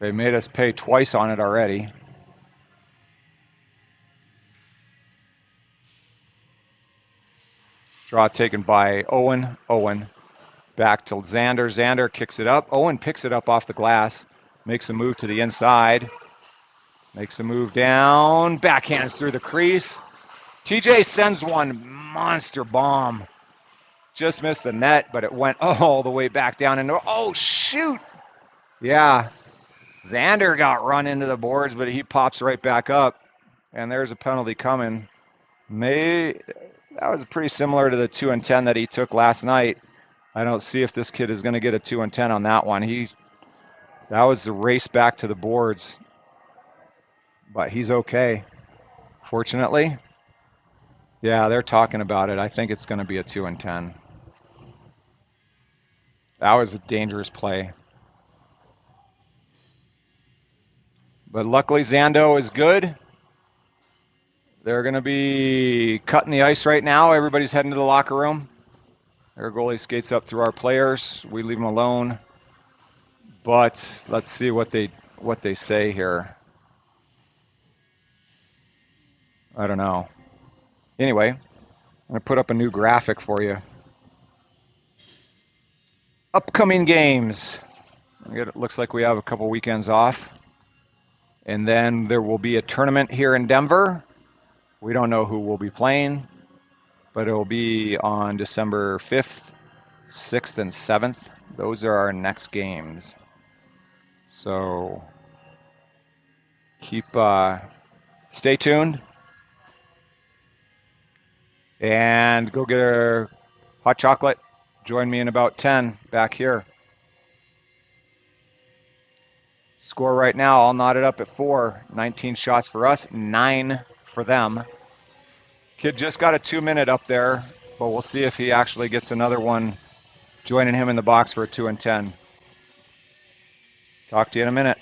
They made us pay twice on it already. Draw taken by Owen. Owen back to Xander. Xander kicks it up. Owen picks it up off the glass. Makes a move to the inside. Makes a move down. Backhands through the crease. TJ sends one monster bomb. Just missed the net, but it went all the way back down into. Oh, shoot. Yeah. Xander got run into the boards, but he pops right back up. And there's a penalty coming. May that was pretty similar to the 2 and 10 that he took last night. I don't see if this kid is going to get a 2 and 10 on that one. That was the race back to the boards, but he's okay. Fortunately, yeah, they're talking about it. I think it's going to be a 2 and 10. That was a dangerous play. But luckily, Zando is good. They're going to be cutting the ice right now. Everybody's heading to the locker room. Our goalie skates up through our players. We leave them alone. But let's see what they say here. I don't know. Anyway, I'm going to put up a new graphic for you. Upcoming games. It looks like we have a couple weekends off. And then there will be a tournament here in Denver. We don't know who will be playing, but it will be on December 5th, 6th, and 7th. Those are our next games. So stay tuned and go get a hot chocolate. Join me in about 10 back here. Score right now, I'll knot it up at 4. 19 shots for us, 9 for them. Kid just got a 2-minute up there, but we'll see if he actually gets another one joining him in the box for a 2 and 10. Talk to you in a minute.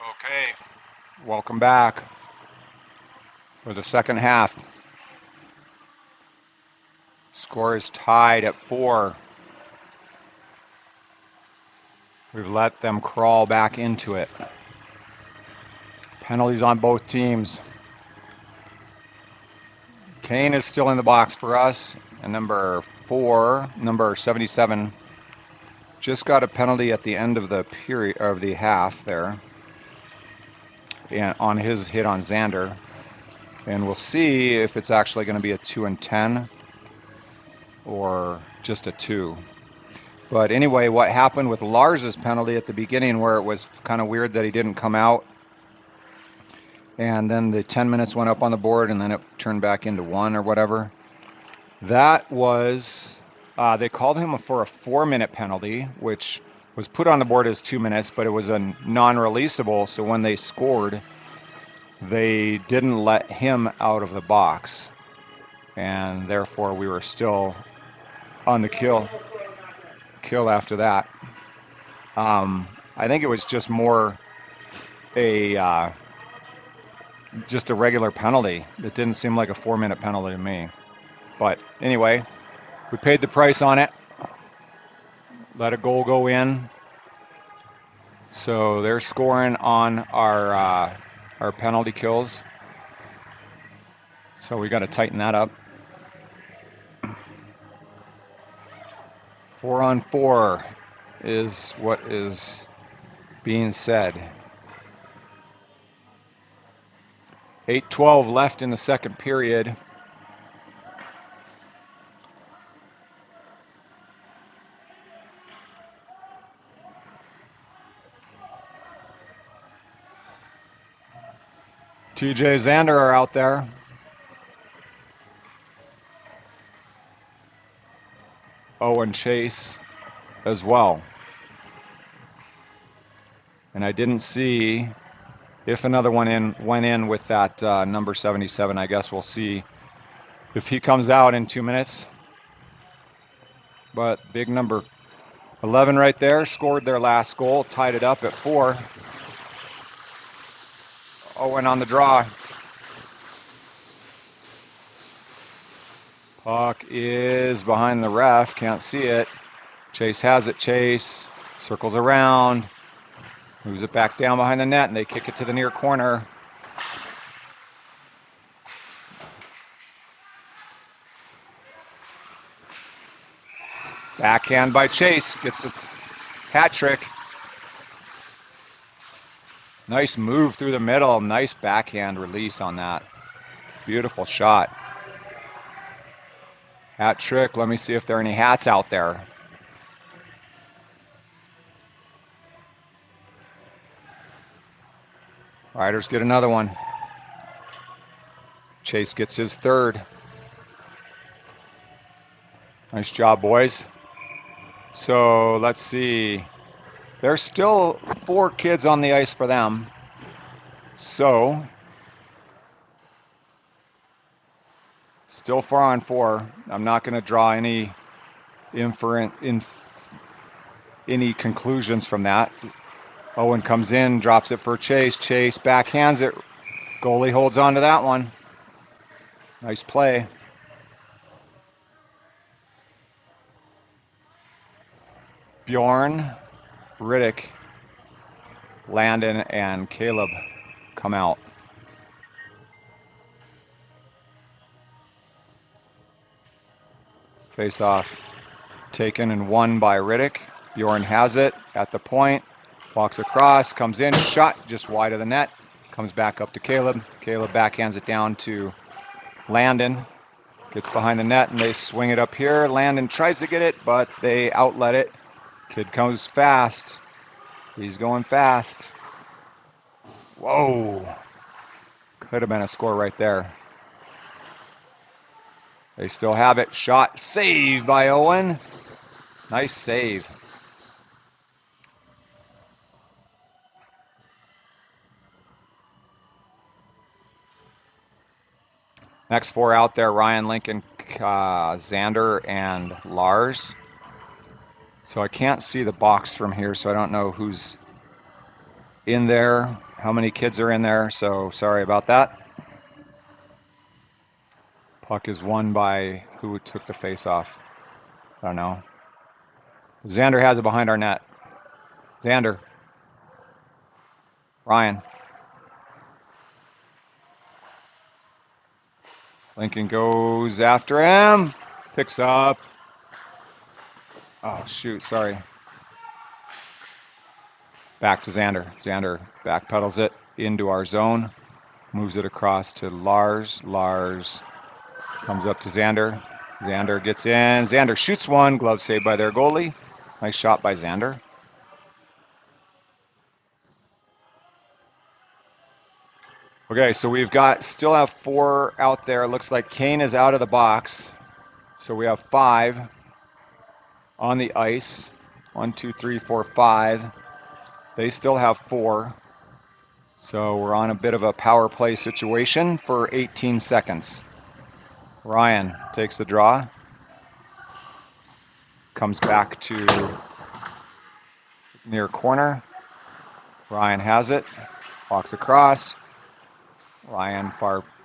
Okay, welcome back for the second half. Score is tied at 4. We've let them crawl back into it. Penalties on both teams. Kane is still in the box for us, and number 77, just got a penalty at the end of the period of the half there, and on his hit on Xander. And we'll see if it's actually going to be a 2 and 10 or just a 2. But anyway, what happened with Lars's penalty at the beginning, where it was kind of weird that he didn't come out, and then the 10 minutes went up on the board, and then it turned back into 1 or whatever. That was, they called him for a 4-minute penalty, which was put on the board as 2 minutes, but it was a non-releasable, so when they scored, they didn't let him out of the box, and therefore we were still on the kill after that. I think it was just more just a regular penalty. It didn't seem like a 4-minute penalty to me. But anyway, we paid the price on it. Let a goal go in. So they're scoring on our penalty kills. So we got to tighten that up. 4 on 4 is what is being said. 8:12 left in the second period. TJ Xander are out there. Owen Chase as well. And I didn't see if another one went in with that number 77. I guess we'll see if he comes out in 2 minutes. But big number 11 right there, scored their last goal, tied it up at 4. Owen on the draw. Puck is behind the ref, can't see it. Chase has it, Chase circles around, moves it back down behind the net, and they kick it to the near corner. Backhand by Chase, gets a hat trick. Nice move through the middle, nice backhand release on that. Beautiful shot. Hat trick, let me see if there are any hats out there. Riders get another one. Chase gets his 3rd. Nice job, boys. So let's see. There's still 4 kids on the ice for them. So still 4 on 4. I'm not going to draw any conclusions from that. Owen comes in, drops it for Chase. Chase backhands it. Goalie holds on to that one. Nice play. Bjorn, Riddick, Landon, and Caleb come out. Face off taken and won by Riddick. Bjorn has it at the point. Walks across, comes in, shot just wide of the net. Comes back up to Caleb. Caleb backhands it down to Landon. Gets behind the net and they swing it up here. Landon tries to get it, but they outlet it. Kid comes fast. He's going fast. Whoa. Could have been a score right there. They still have it. Shot, saved by Owen. Nice save. Next 4 out there, Ryan, Lincoln, Xander, and Lars. So I can't see the box from here, so I don't know who's in there. how many kids are in there, so sorry about that. Puck is won by who took the face off. I don't know. Xander has it behind our net. Xander. Ryan. Lincoln goes after him. Picks up. Oh, shoot, sorry. Back to Xander. Xander backpedals it into our zone. Moves it across to Lars. Lars comes up to Xander. Xander gets in. Xander shoots one. Glove saved by their goalie. Nice shot by Xander. Okay, so we've got, still have 4 out there. Looks like Kane is out of the box. So we have 5 on the ice. 1, 2, 3, 4, 5. They still have 4. So we're on a bit of a power play situation for 18 seconds. Ryan takes the draw. Comes back to near corner. Ryan has it. Walks across. Ryan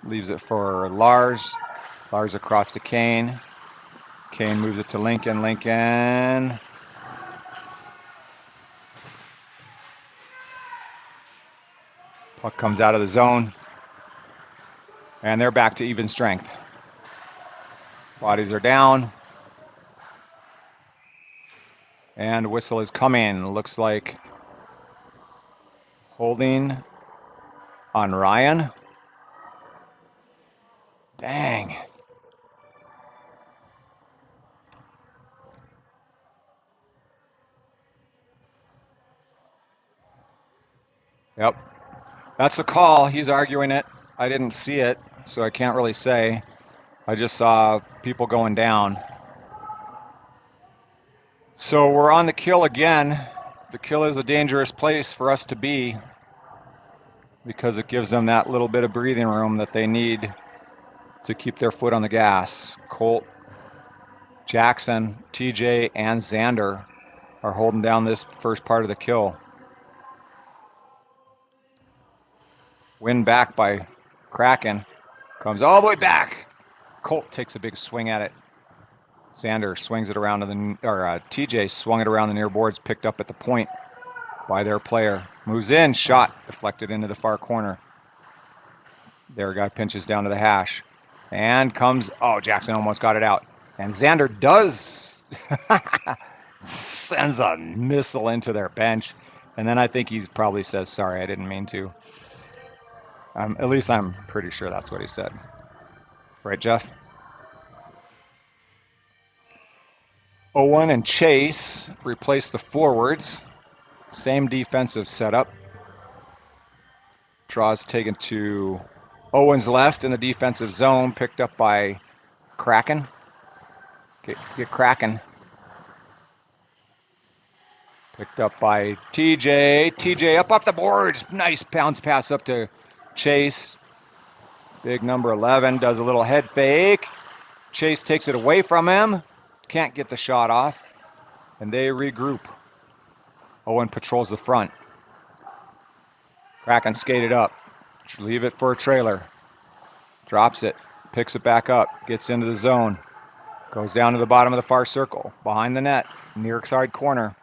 leaves it for Lars. Lars across to Kane. Kane moves it to Lincoln. Lincoln. Puck comes out of the zone. And they're back to even strength. Bodies are down. And whistle is coming. Looks like holding on Ryan. Dang. Yep. That's the call. He's arguing it. I didn't see it, so I can't really say. I just saw people going down. So we're on the kill again. The kill is a dangerous place for us to be because it gives them that little bit of breathing room that they need to keep their foot on the gas. Colt, Jackson, TJ, and Xander are holding down this first part of the kill. Win back by Kraken. Comes all the way back. Colt takes a big swing at it. Xander swings it around to TJ swung it around the near boards, picked up at the point by their player. Moves in, shot, deflected into the far corner. Their guy pinches down to the hash. And comes, Jackson almost got it out. And Xander does, sends a missile into their bench. And then I think he probably says, sorry, I didn't mean to. At least I'm pretty sure that's what he said. Right, Jeff? Owen and Chase replace the forwards. Same defensive setup. Draw's taken to Owen's left in the defensive zone, picked up by Kraken. Get Kraken. Picked up by TJ. TJ up off the boards. Nice bounce pass up to Chase. Big number 11 does a little head fake. Chase takes it away from him. Can't get the shot off. And they regroup. Owen patrols the front. Kraken skated up. Leave it for a trailer. Drops it. Picks it back up. Gets into the zone. Goes down to the bottom of the far circle. Behind the net. Near side corner.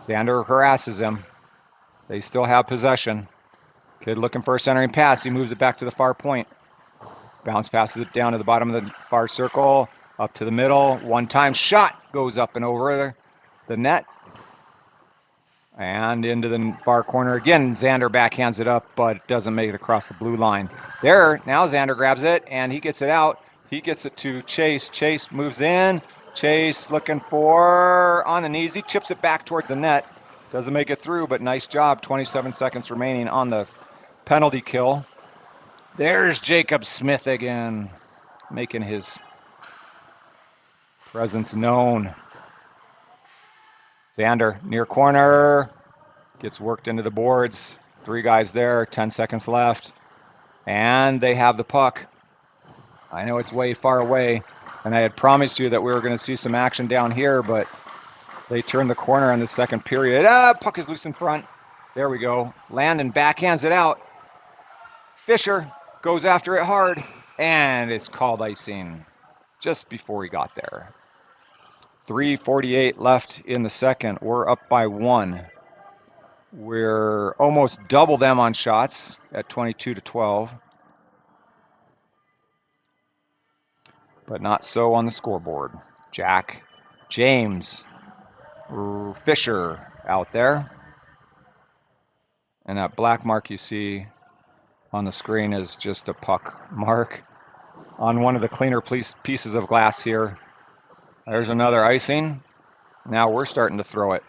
Xander harasses him. They still have possession. Kid looking for a centering pass. He moves it back to the far point. Bounce passes it down to the bottom of the far circle. Up to the middle. One-time shot goes up and over the net. And into the far corner again. Xander backhands it up, but doesn't make it across the blue line. There, now Xander grabs it, and he gets it out. He gets it to Chase. Chase moves in. Chase looking for on the knees. He chips it back towards the net. Doesn't make it through, but nice job. 27 seconds remaining on the penalty kill. There's Jacob Smith again, making his presence known. Xander, near corner, gets worked into the boards. 3 guys there, 10 seconds left. And they have the puck. I know it's way far away, and I had promised you that we were going to see some action down here, but they turned the corner in the second period. Puck is loose in front. There we go. Landon backhands it out. Fisher goes after it hard, and it's called icing just before he got there. 3:48 left in the second. We're up by 1. We're almost double them on shots at 22-12, but not so on the scoreboard. Jack, James, Fisher out there. And that black mark you see on the screen is just a puck mark on one of the cleaner pieces of glass here. There's another icing. Now we're starting to throw it.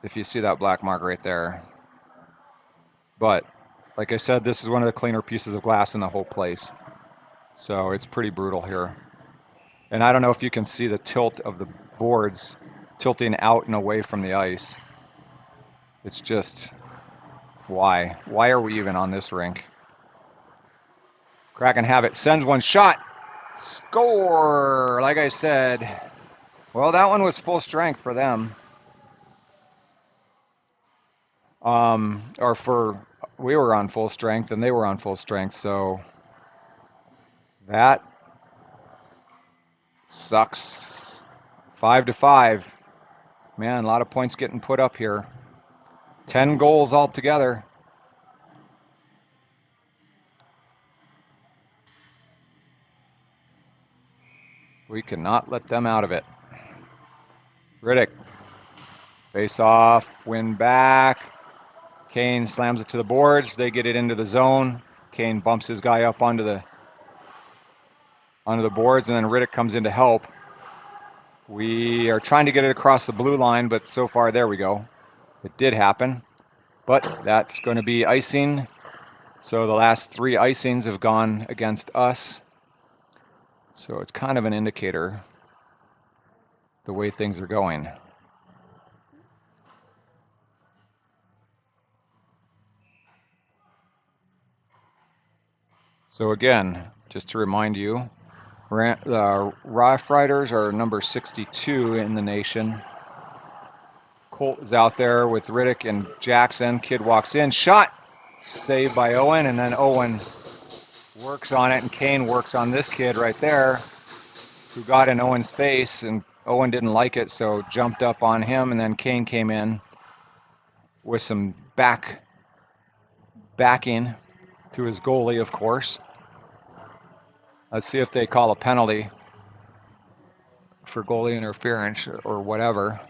If you see that black mark right there. But like I said, this is one of the cleaner pieces of glass in the whole place. So it's pretty brutal here. And I don't know if you can see the tilt of the boards tilting out and away from the ice. It's just, why? Why are we even on this rink? Kraken have it, sends one shot. Score! Like I said, well, that one was full strength for them. We were on full strength and they were on full strength, so that sucks. 5-5. Man, a lot of points getting put up here. 10 goals altogether. We cannot let them out of it. Riddick. Face off, win back. Kane slams it to the boards. They get it into the zone. Kane bumps his guy up onto the boards, and then Riddick comes in to help. We are trying to get it across the blue line, but so far, there we go. It did happen, but that's going to be icing. So the last 3 icings have gone against us. So it's kind of an indicator the way things are going. So again, just to remind you, the Rough Riders are number 62 in the nation. Colt is out there with Riddick and Jackson. Kid walks in, shot, saved by Owen, and then Owen works on it, and Kane works on this kid right there who got in Owen's face, and Owen didn't like it, so jumped up on him, and then Kane came in with some backing to his goalie, of course. Let's see if they call a penalty for goalie interference or whatever,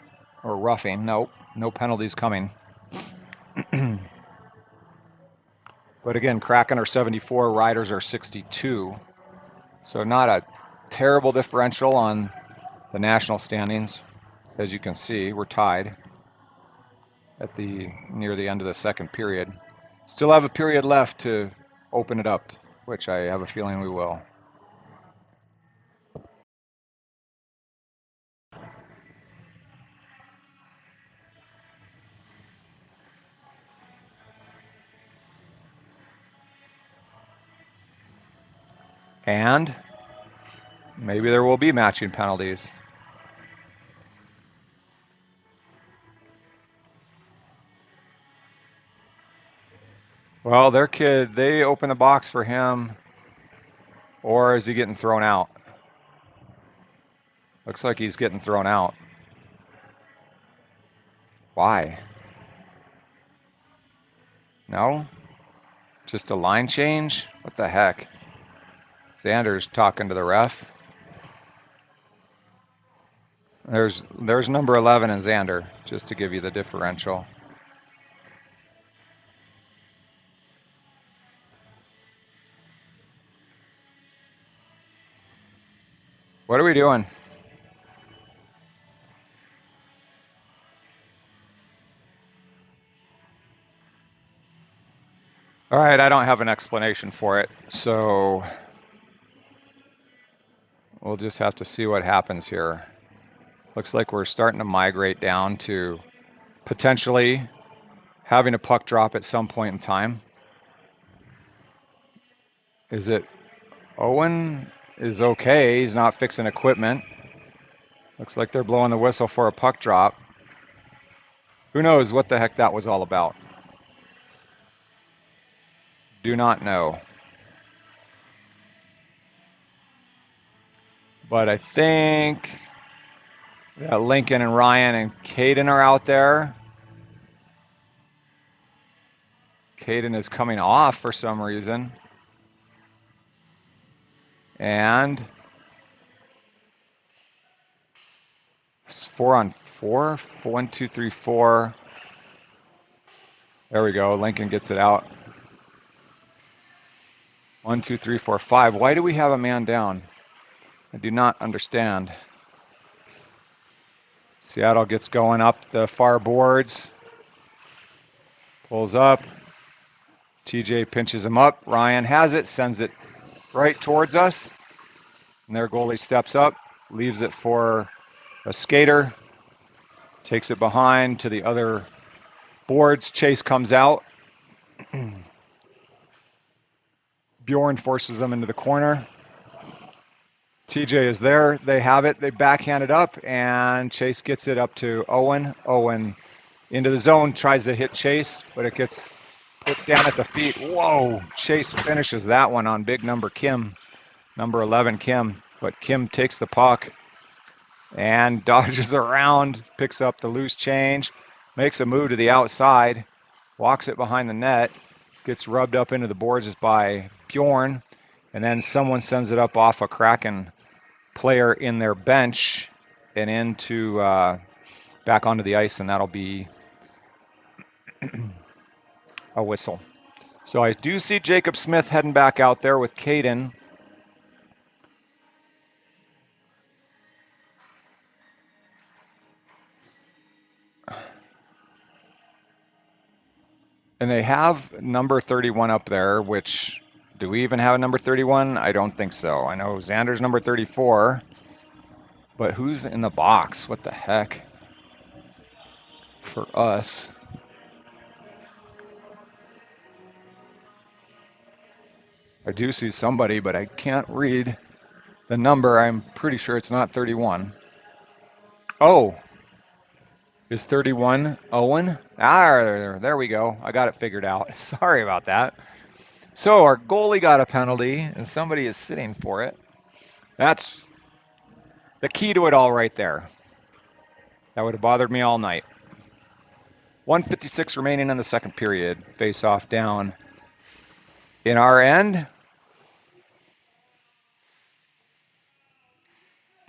or roughing. Nope, no penalties coming. But again, Kraken are 74, Riders are 62. So not a terrible differential on the national standings. As you can see, we're tied at near the end of the second period. Still have a period left to open it up, which I have a feeling we will. And maybe there will be matching penalties. Well, their kid, they open the box for him, or is he getting thrown out? Looks like he's getting thrown out. Why? No? Just a line change? What the heck? Xander's talking to the ref. There's number 11 in Xander, just to give you the differential. What are we doing? All right, I don't have an explanation for it, so we'll just have to see what happens here. Looks like we're starting to migrate down to potentially having a puck drop at some point in time. Is it Owen is okay? He's not fixing equipment. Looks like they're blowing the whistle for a puck drop. Who knows what the heck that was all about? Do not know. But I think Lincoln and Ryan and Caden are out there. Caden is coming off for some reason. And it's 4-on-4. 1, 2, 3, 4. There we go. Lincoln gets it out. 1, 2, 3, 4, 5. Why do we have a man down? I do not understand. Seattle gets going up the far boards. Pulls up. TJ pinches him up. Ryan has it, sends it right towards us. And their goalie steps up, leaves it for a skater. Takes it behind to the other boards. Chase comes out. Bjorn forces them into the corner. TJ is there. They have it. They backhand it up, and Chase gets it up to Owen. Owen into the zone, tries to hit Chase, but it gets put down at the feet. Whoa! Chase finishes that one on big number Kim, number 11 Kim. But Kim takes the puck and dodges around, picks up the loose change, makes a move to the outside, walks it behind the net, gets rubbed up into the boards by Bjorn, and then someone sends it up off a Kraken player in their bench and into back onto the ice, and that'll be a whistle. So I do see Jacob Smith heading back out there with Caden. And they have number 31 up there, which, do we even have a number 31? I don't think so. I know Xander's number 34, but who's in the box? What the heck? For us. I do see somebody, but I can't read the number. I'm pretty sure it's not 31. Oh, is 31 Owen? Ah, there we go. I got it figured out. Sorry about that. So our goalie got a penalty, and somebody is sitting for it. That's the key to it all right there. That would have bothered me all night. 1:56 remaining in the second period. Face off down in our end.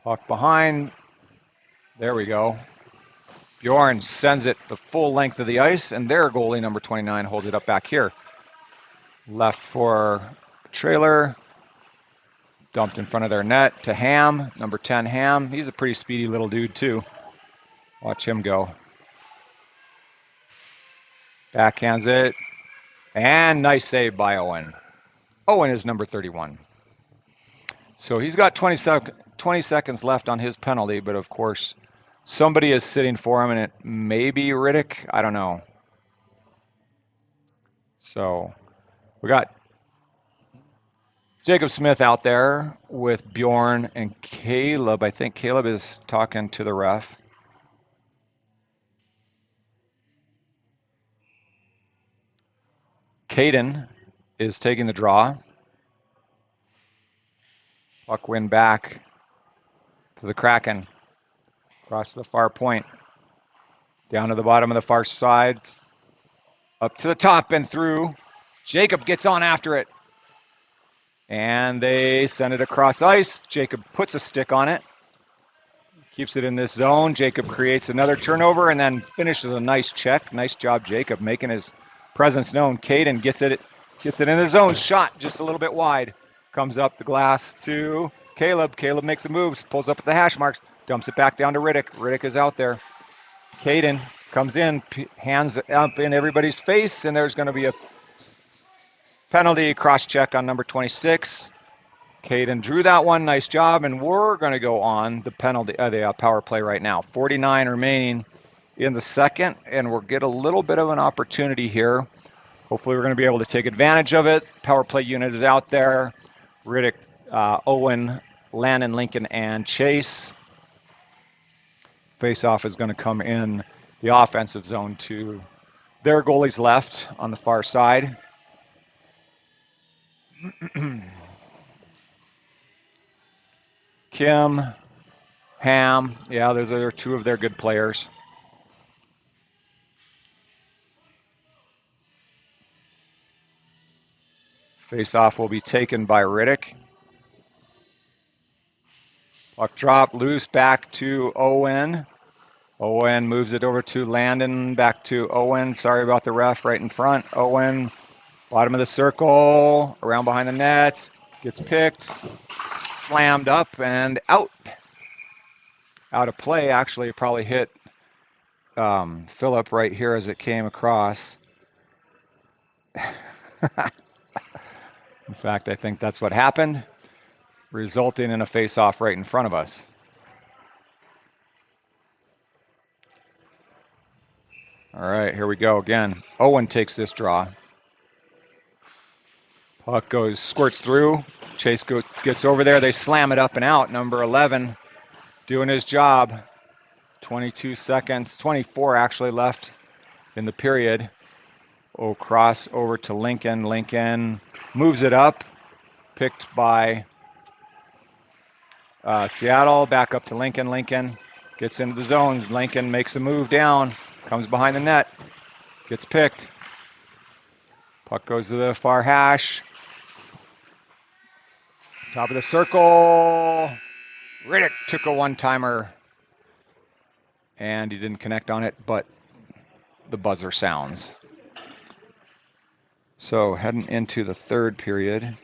Puck behind. There we go. Bjorn sends it the full length of the ice, and their goalie, number 29, holds it up back here. Left for trailer. Dumped in front of their net to Ham, number 10 Ham. He's a pretty speedy little dude, too. Watch him go. Backhands it. And nice save by Owen. Owen is number 31. So he's got 20 seconds left on his penalty, but of course, somebody is sitting for him, and it may be Riddick. I don't know. So we got Jacob Smith out there with Bjorn and Caleb. I think Caleb is talking to the ref. Caden is taking the draw. Puck win back to the Kraken. Across the far point. Down to the bottom of the far side. Up to the top and through. Jacob gets on after it. And they send it across ice. Jacob puts a stick on it. Keeps it in this zone. Jacob creates another turnover and then finishes a nice check. Nice job, Jacob, making his presence known. Caden gets it in his own shot, just a little bit wide. Comes up the glass to Caleb. Caleb makes a move, pulls up at the hash marks, dumps it back down to Riddick. Riddick is out there. Caden comes in, hands up in everybody's face, and there's going to be a penalty cross-check on number 26. Caden drew that one. Nice job, and we're going to go on the penalty, the power play right now. 49 remaining in the second, and we'll get a little bit of an opportunity here. Hopefully we're going to be able to take advantage of it. Power play unit is out there. Riddick, Owen, Landon, Lincoln, and Chase. Face-off is going to come in the offensive zone to their goalie's left on the far side. Kim, Ham, yeah, those are two of their good players. Face-off will be taken by Riddick. Puck drop, loose, back to Owen. Owen moves it over to Landon, back to Owen. Sorry about the ref right in front. Owen, bottom of the circle, around behind the net, gets picked, slammed up and out. Out of play, actually, it probably hit Phillip right here as it came across. In fact, I think that's what happened, resulting in a face-off right in front of us. All right, here we go again. Owen takes this draw. Puck squirts through. Chase gets over there. They slam it up and out. Number 11 doing his job. 22 seconds, 24 actually left in the period. Oh, cross over to Lincoln. Lincoln moves it up. Picked by Seattle. Back up to Lincoln. Lincoln gets into the zone. Lincoln makes a move down. Comes behind the net. Gets picked. Puck goes to the far hash. Top of the circle. Riddick took a one-timer. And he didn't connect on it, but the buzzer sounds. So heading into the third period.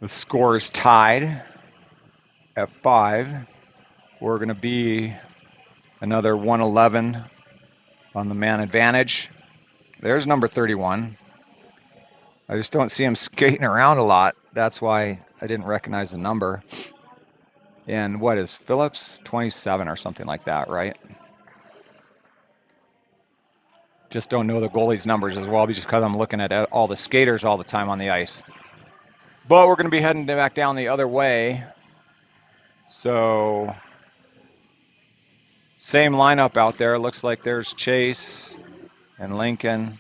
The score is tied at 5. We're going to be another 111 on the man advantage. There's number 31. I just don't see him skating around a lot. That's why I didn't recognize the number. And what is Phillips? 27 or something like that, right? Just don't know the goalie's numbers as well just because I'm looking at all the skaters all the time on the ice. But we're going to be heading back down the other way. So, same lineup out there. Looks like there's Chase and Lincoln.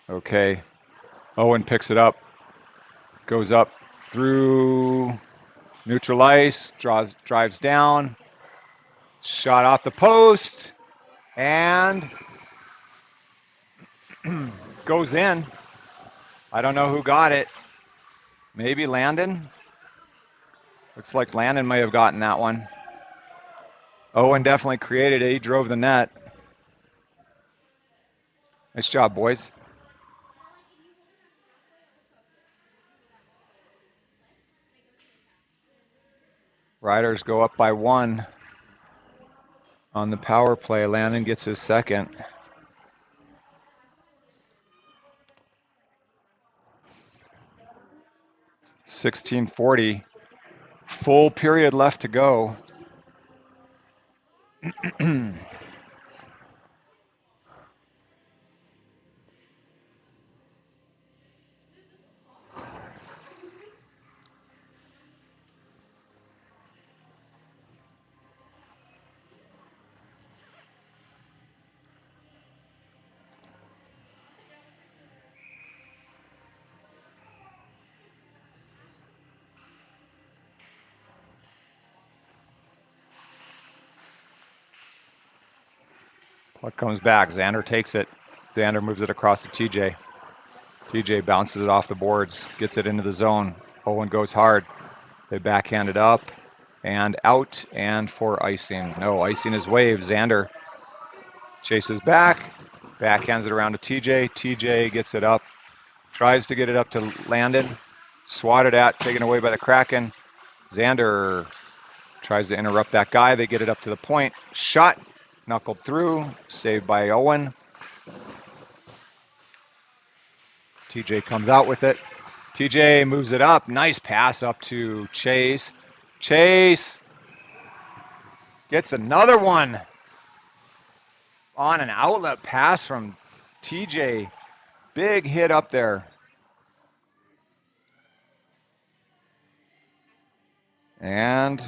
Okay. Owen picks it up. Goes up through neutral ice. Drives down. Shot off the post. And goes in. I don't know who got it. Maybe Landon? Looks like Landon may have gotten that one. Owen definitely created it. He drove the net. Nice job, boys. Riders go up by 1 on the power play. Landon gets his second. $16:40. Full period left to go. Puck comes back. Xander takes it. Xander moves it across to TJ. TJ bounces it off the boards, gets it into the zone. Owen goes hard. They backhand it up and out and for icing. No, icing is waved. Xander chases back, backhands it around to TJ. TJ gets it up, tries to get it up to Landon. Swatted at, taken away by the Kraken. Xander tries to interrupt that guy. They get it up to the point. Shot, knuckled through, saved by Owen. TJ comes out with it. TJ moves it up. Nice pass up to Chase. Chase gets another one on an outlet pass from TJ. Big hit up there. And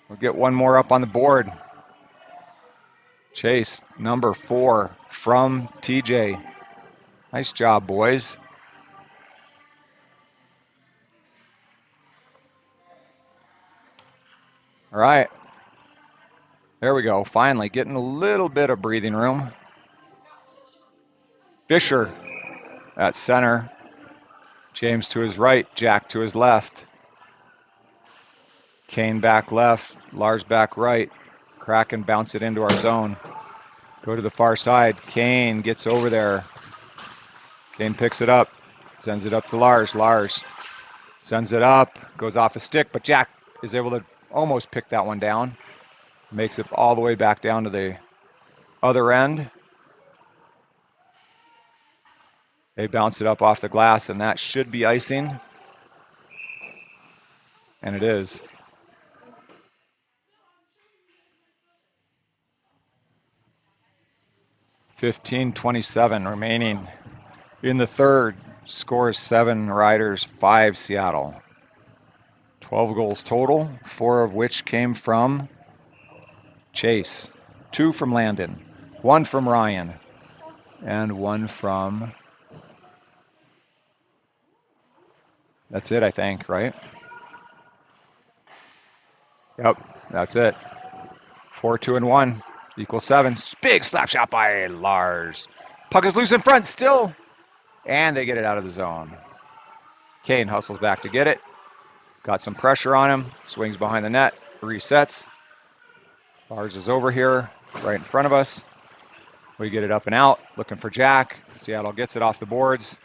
we'll get one more up on the board. Chase, number 4 from TJ. Nice job, boys. All right. There we go. Finally getting a little bit of breathing room. Fisher at center. James to his right. Jack to his left. Kane back left. Lars back right. Kraken bounce it into our zone. Go to the far side. Kane gets over there. Kane picks it up. Sends it up to Lars. Lars sends it up. Goes off a stick, but Jack is able to almost pick that one down. Makes it all the way back down to the other end. They bounce it up off the glass, and that should be icing. And it is. $15:27 remaining in the third. Scores 7 Riders, 5 Seattle. 12 goals total, 4 of which came from Chase, 2 from Landon, 1 from Ryan, and 1 from... That's it, I think, right? Yep, that's it. 4, 2, and 1 equals 7. Big slap shot by Lars. Puck is loose in front still. And they get it out of the zone. Kane hustles back to get it. Got some pressure on him. Swings behind the net. Resets. Lars is over here, right in front of us. We get it up and out. Looking for Jack. Seattle gets it off the boards.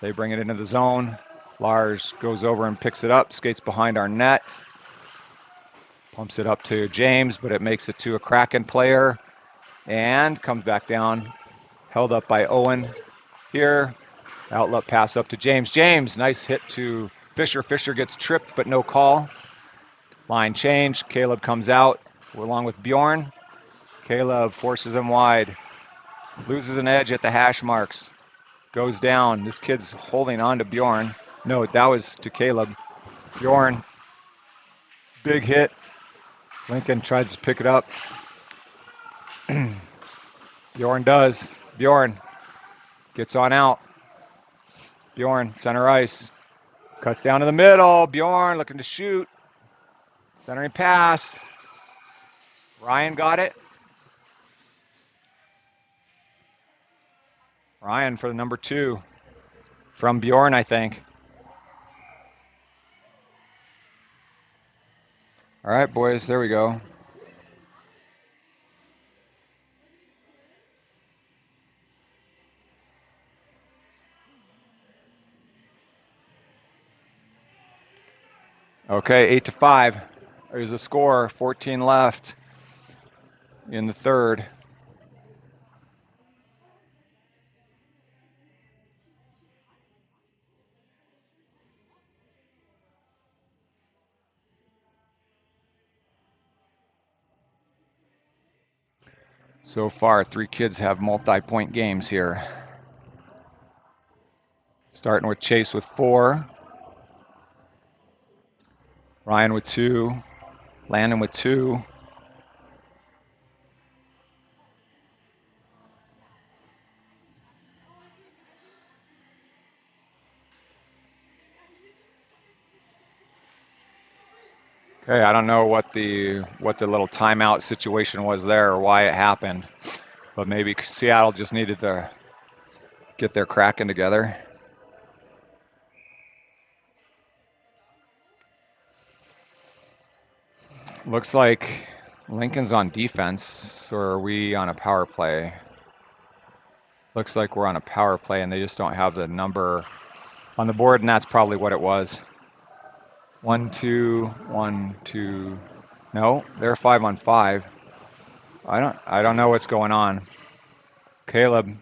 They bring it into the zone. Lars goes over and picks it up. Skates behind our net. Pumps it up to James, but it makes it to a Kraken player. And comes back down. Held up by Owen. Here, outlet pass up to James. James, nice hit to Fisher. Fisher gets tripped, but no call. Line change. Caleb comes out along with Bjorn. Caleb forces him wide. Loses an edge at the hash marks. Goes down. This kid's holding on to Bjorn. No, that was to Caleb. Bjorn, big hit. Lincoln tries to pick it up. Bjorn does. Bjorn gets on out. Bjorn, center ice. Cuts down to the middle. Bjorn looking to shoot. Centering pass. Ryan got it. Ryan for the number 2. From Bjorn, I think. All right, boys, there we go. Okay, 8-5. There's a score, 14 left in the third. So far, 3 kids have multi-point games here. Starting with Chase with 4. Ryan with 2. Landon with 2. Okay, I don't know what the little timeout situation was there or why it happened, but maybe Seattle just needed to get their Kraken together. Looks like Lincoln's on defense, or are we on a power play? Looks like we're on a power play, and they just don't have the number on the board, and that's probably what it was. 1, 2, 1, 2. No, they're 5 on 5. I don't know what's going on. Caleb.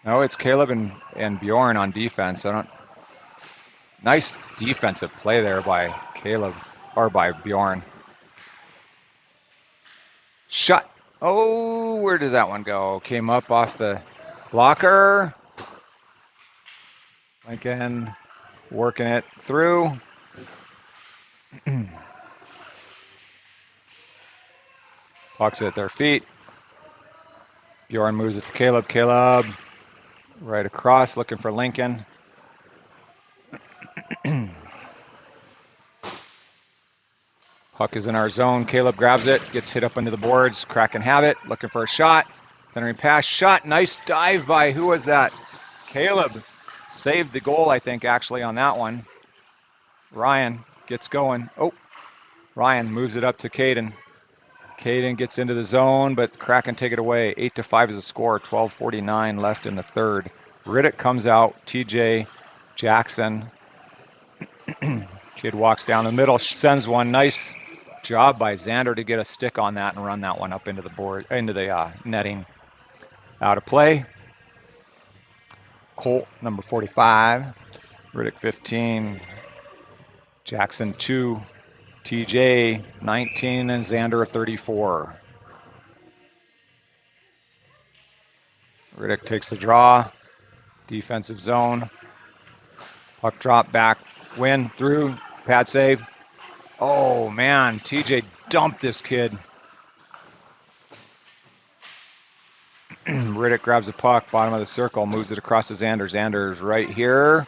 No, it's Caleb and Bjorn on defense. Nice defensive play there by Caleb, or by Bjorn. Shot. Oh, where did that one go? Came up off the blocker. Lincoln working it through. Puck's at their feet. Bjorn moves it to Caleb. Caleb right across, looking for Lincoln. Puck is in our zone. Caleb grabs it, gets hit up into the boards. Kraken have it, looking for a shot. Centering pass, shot. Nice dive by, who was that? Caleb saved the goal, I think, actually, on that one. Ryan gets going. Oh, Ryan moves it up to Caden. Caden gets into the zone, but Kraken take it away. 8-5 is the score. 12:49 left in the third. Riddick comes out. TJ Jackson. Kid walks down the middle, sends one. Nice job by Xander to get a stick on that and run that one up into the board, into the netting. Out of play. Colt, number 45. Riddick, 15. Jackson, 2. TJ, 19. And Xander, 34. Riddick takes the draw. Defensive zone. Puck drop back. Win through. Pad save. Oh, man. TJ dumped this kid. Riddick grabs the puck, bottom of the circle, moves it across to Xander. Xander's right here,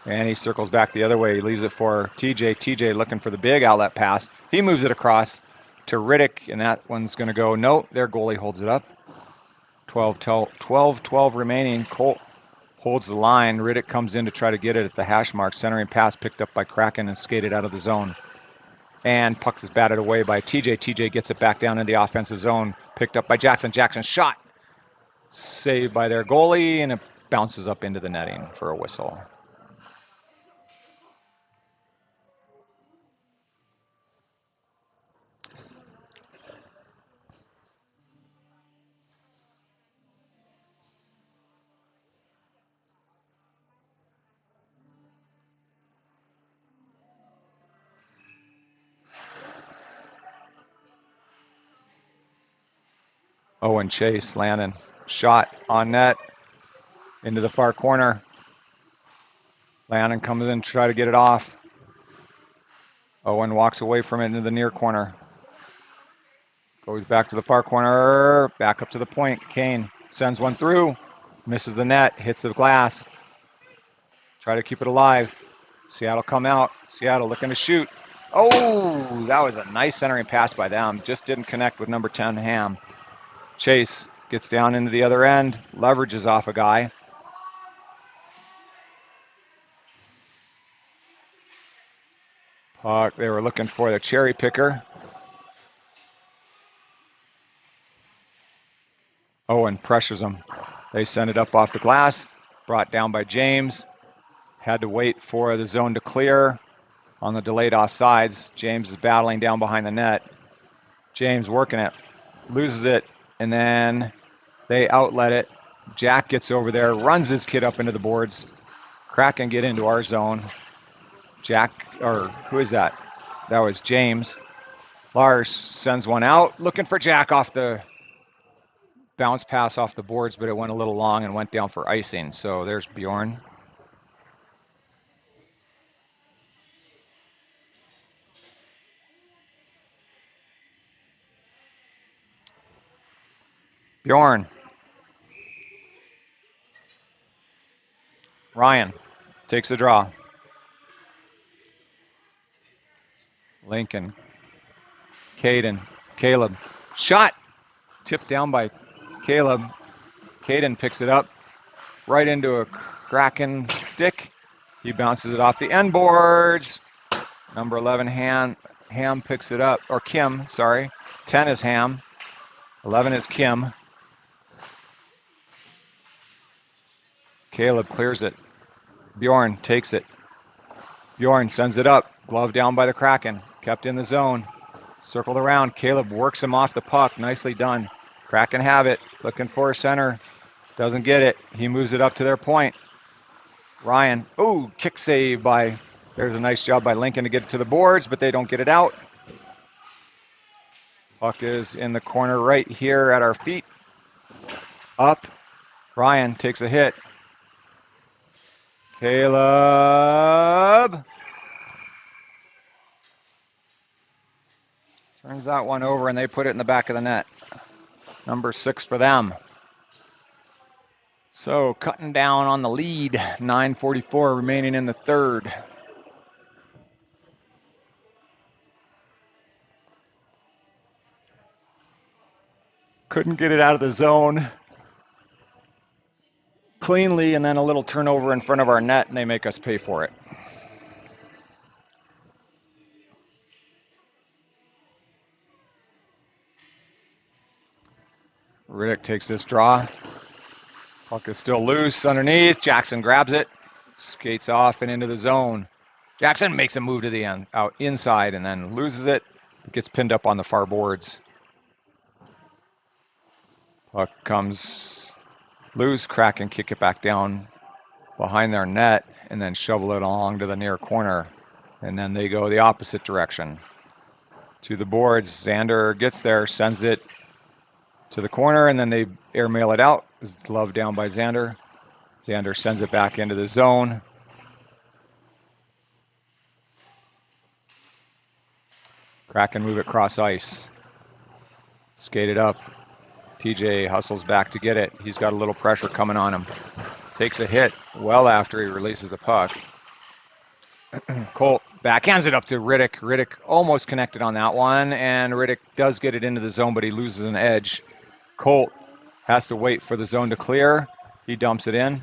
and he circles back the other way. He leaves it for TJ. TJ looking for the big outlet pass. He moves it across to Riddick, and that one's going to go. No, their goalie holds it up. 12 remaining. Colt holds the line. Riddick comes in to try to get it at the hash mark. Centering pass picked up by Kraken and skated out of the zone. And puck is batted away by TJ. TJ gets it back down in the offensive zone. Picked up by Jackson. Jackson shot. Saved by their goalie, and it bounces up into the netting for a whistle. Owen Chase, Landon, shot on net into the far corner. Landon comes in to try to get it off. Owen walks away from it into the near corner. Goes back to the far corner, back up to the point. Kane sends one through, misses the net, hits the glass. Try to keep it alive. Seattle come out. Seattle looking to shoot. Oh, that was a nice centering pass by them. Just didn't connect with number 10, Ham. Chase gets down into the other end, leverages off a guy. Puck, they were looking for the cherry picker. Owen pressures them. They send it up off the glass, brought down by James. Had to wait for the zone to clear on the delayed offsides. James is battling down behind the net. James working it, loses it, and then they outlet it. Jack gets over there, runs his kid up into the boards. Kraken get into our zone. Jack, or who is that? That was James. Lars sends one out, looking for Jack off the bounce pass off the boards, but it went a little long and went down for icing. So there's Bjorn. Bjorn. Ryan takes the draw. Lincoln. Caden. Caleb. Shot. Tipped down by Caleb. Caden picks it up right into a Kraken stick. He bounces it off the end boards. Number 11, Ham picks it up, or Kim, sorry. 10 is Ham. 11 is Kim. Caleb clears it. Bjorn takes it. Bjorn sends it up. Glove down by the Kraken. Kept in the zone. Circled around. Caleb works him off the puck. Nicely done. Kraken have it. Looking for a center. Doesn't get it. He moves it up to their point. Ryan. Ooh, kick save by... There's a nice job by Lincoln to get it to the boards, but they don't get it out. Puck is in the corner right here at our feet. Up. Ryan takes a hit. Caleb turns that one over, and they put it in the back of the net. Number 6 for them. So cutting down on the lead. 9:44 remaining in the third. Couldn't get it out of the zone cleanly, and then a little turnover in front of our net, and they make us pay for it. Riddick takes this draw. Puck is still loose underneath. Jackson grabs it, skates off and into the zone. Jackson makes a move to the end, out inside, and then loses it. It gets pinned up on the far boards. Puck comes loose. Kraken kick it back down behind their net and then shovel it along to the near corner. And then they go the opposite direction to the boards. Xander gets there, sends it to the corner, and then they airmail it out. Glove down by Xander. Xander sends it back into the zone. Kraken move it cross ice. Skate it up. TJ hustles back to get it. He's got a little pressure coming on him. Takes a hit well after he releases the puck. Colt backhands it up to Riddick. Riddick almost connected on that one, and Riddick does get it into the zone, but he loses an edge. Colt has to wait for the zone to clear. He dumps it in,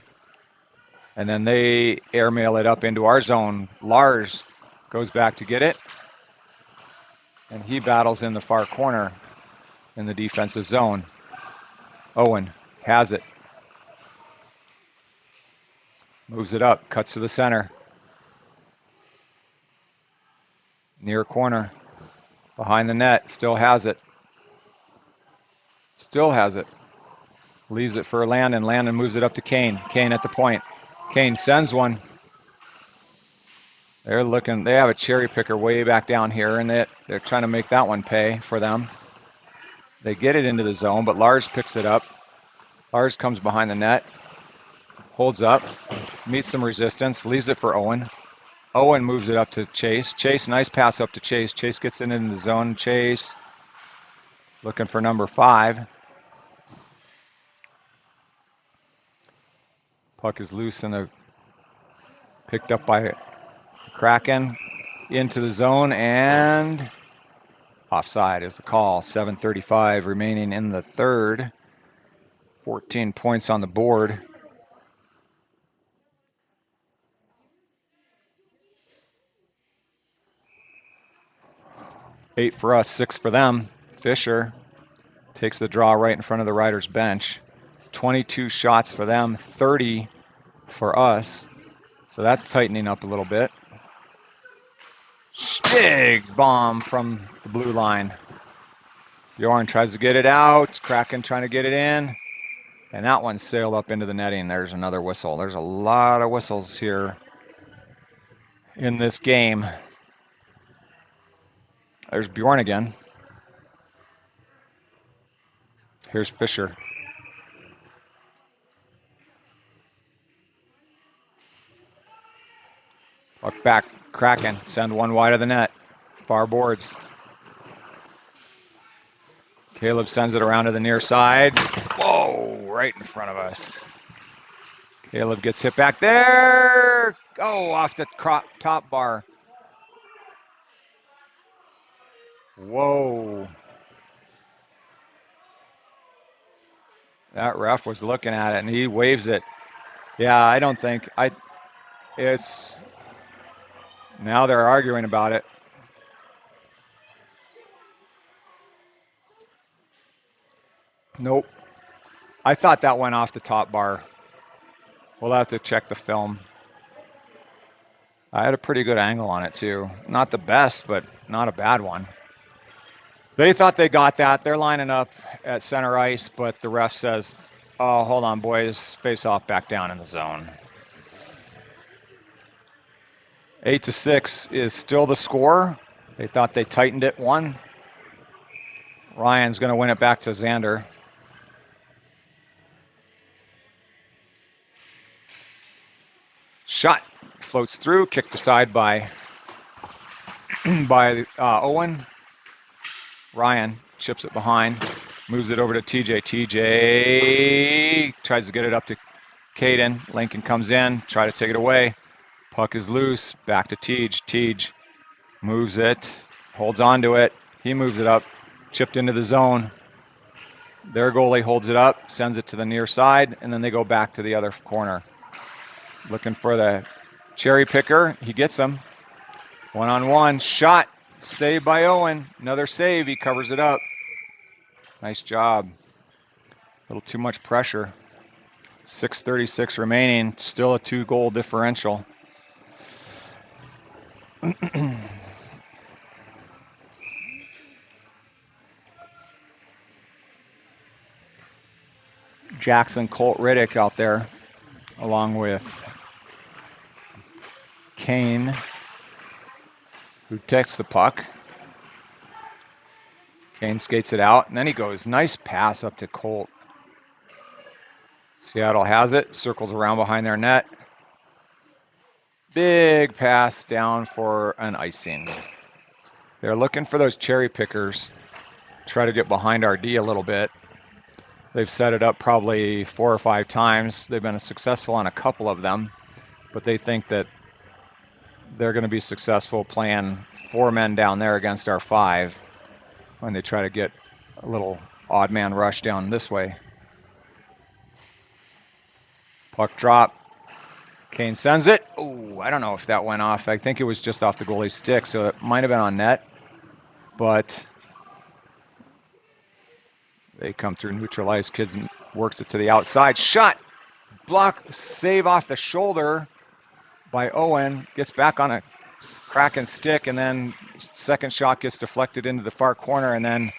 and then they airmail it up into our zone. Lars goes back to get it, and he battles in the far corner in the defensive zone. Owen has it. Moves it up, cuts to the center. Near corner. Behind the net, still has it. Still has it. Leaves it for Landon. Landon moves it up to Kane. Kane at the point. Kane sends one. They're looking, they have a cherry picker way back down here, and they're trying to make that one pay for them. They get it into the zone, but Lars picks it up. Lars comes behind the net, holds up, meets some resistance, leaves it for Owen. Owen moves it up to Chase. Chase, nice pass up to Chase. Chase gets it into the zone. Chase looking for number 5. Puck is loose and picked up by Kraken into the zone, and offside is the call. 7:35 remaining in the third. 14 points on the board. Eight for us, 6 for them. Fisher takes the draw right in front of the Riders' bench. 22 shots for them, 30 for us. So that's tightening up a little bit. Big bomb from the blue line. Bjorn tries to get it out. Kraken trying to get it in. And that one sailed up into the netting. There's another whistle. There's a lot of whistles here in this game. There's Bjorn again. Here's Fisher. Puck back. Kraken send one wide of the net. Far boards. Caleb sends it around to the near side. Whoa, right in front of us. Caleb gets hit back there. Oh, off the top bar. Whoa. That ref was looking at it, and he waves it. Yeah, I don't think it's now they're arguing about it. Nope. I thought that went off the top bar. We'll have to check the film. I had a pretty good angle on it too. Not the best, but not a bad one. They thought they got that. They're lining up at center ice, but the ref says, "Oh, hold on, boys. Face off back down in the zone." 8-6 is still the score. They thought they tightened it one. Ryan's going to win it back to Xander. Shot floats through, kicked aside by Owen. Ryan chips it behind, moves it over to TJ. TJ tries to get it up to Caden. Lincoln comes in, try to take it away. Puck is loose, back to Tej. Tej moves it, holds on to it. He moves it up, chipped into the zone. Their goalie holds it up, sends it to the near side, and then they go back to the other corner. Looking for the cherry picker. He gets him. One-on-one. Shot. Saved by Owen. Another save. He covers it up. Nice job. A little too much pressure. 6:36 remaining. Still a 2-goal differential. Jackson Colt Riddick out there, along with Kane, who takes the puck. Kane skates it out, and then he goes. Nice pass up to Colt. Seattle has it, circles around behind their net. Big pass down for an icing. They're looking for those cherry pickers. Try to get behind our D a little bit. They've set it up probably 4 or 5 times. They've been successful on a couple of them, but they think that they're going to be successful playing 4 men down there against our 5 when they try to get a little odd man rush down this way. Puck drop. Kane sends it. Oh, I don't know if that went off. I think it was just off the goalie's stick, so it might have been on net. But they come through neutral ice. Kid works it to the outside. Shot. Block. Save off the shoulder by Owen. Gets back on a Kraken stick, and then second shot gets deflected into the far corner, and then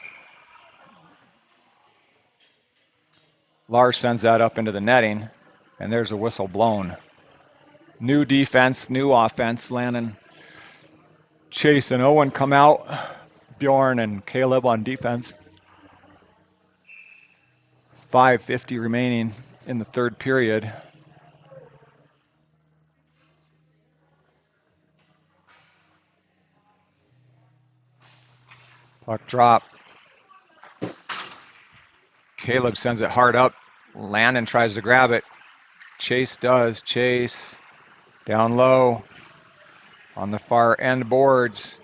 Lars sends that up into the netting, and there's a whistle blown. New defense, new offense. Landon, Chase, and Owen come out. Bjorn and Caleb on defense. 5:50 remaining in the third period. Puck drop. Caleb sends it hard up. Landon tries to grab it. Chase does. Chase down low on the far end boards.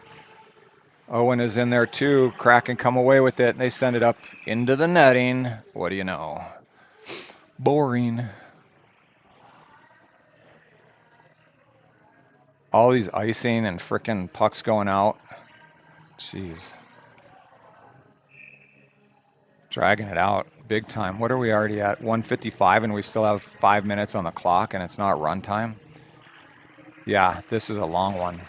Owen is in there too. Kraken come away with it, and they send it up into the netting. What do you know? Boring. All these icing and frickin' pucks going out. Jeez. Dragging it out big time. What are we already at? 1:55, and we still have 5 minutes on the clock, and it's not run time? Yeah, this is a long one.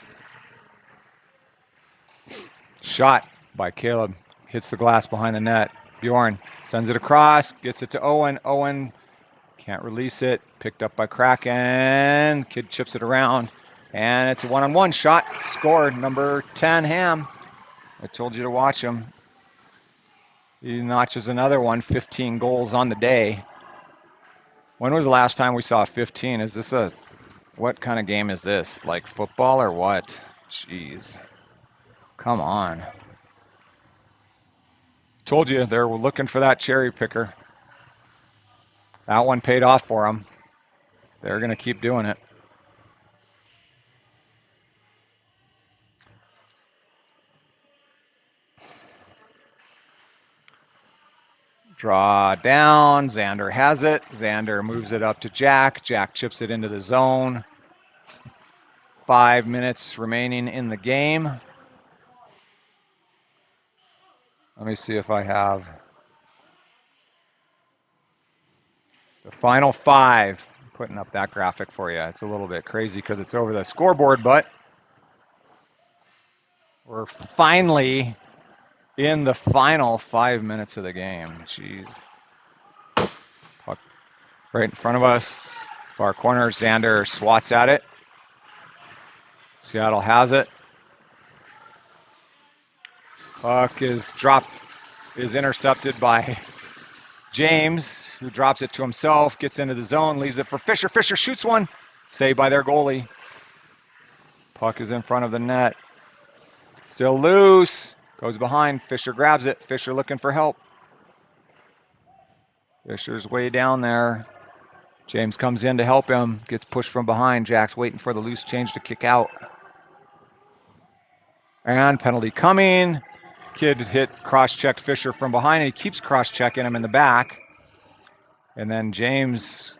Shot by Caleb. Hits the glass behind the net. Bjorn sends it across. Gets it to Owen. Owen can't release it. Picked up by Kraken. Kid chips it around. And it's a one-on-one shot. Scored. Number 10, Ham. I told you to watch him. He notches another one. 15 goals on the day. When was the last time we saw 15? Is this what kind of game is this? Like football or what? Jeez. Come on. Told you they were looking for that cherry picker. That one paid off for them. They're going to keep doing it. Draw down. Xander has it. Xander moves it up to Jack. Jack chips it into the zone. 5 minutes remaining in the game. Let me see if I have the final 5. I'm putting up that graphic for you. It's a little bit crazy because it's over the scoreboard, but we're finally in the final 5 minutes of the game. Jeez. Puck right in front of us. Far corner. Xander swats at it. Seattle has it. Puck is dropped, is intercepted by James, who drops it to himself, gets into the zone, leaves it for Fisher. Fisher shoots one. Saved by their goalie. Puck is in front of the net. Still loose. Goes behind. Fisher grabs it. Fisher looking for help. Fisher's way down there. James comes in to help him. Gets pushed from behind. Jack's waiting for the loose change to kick out. And penalty coming. Kid hit, cross-checked Fisher from behind, and he keeps cross-checking him in the back. And then James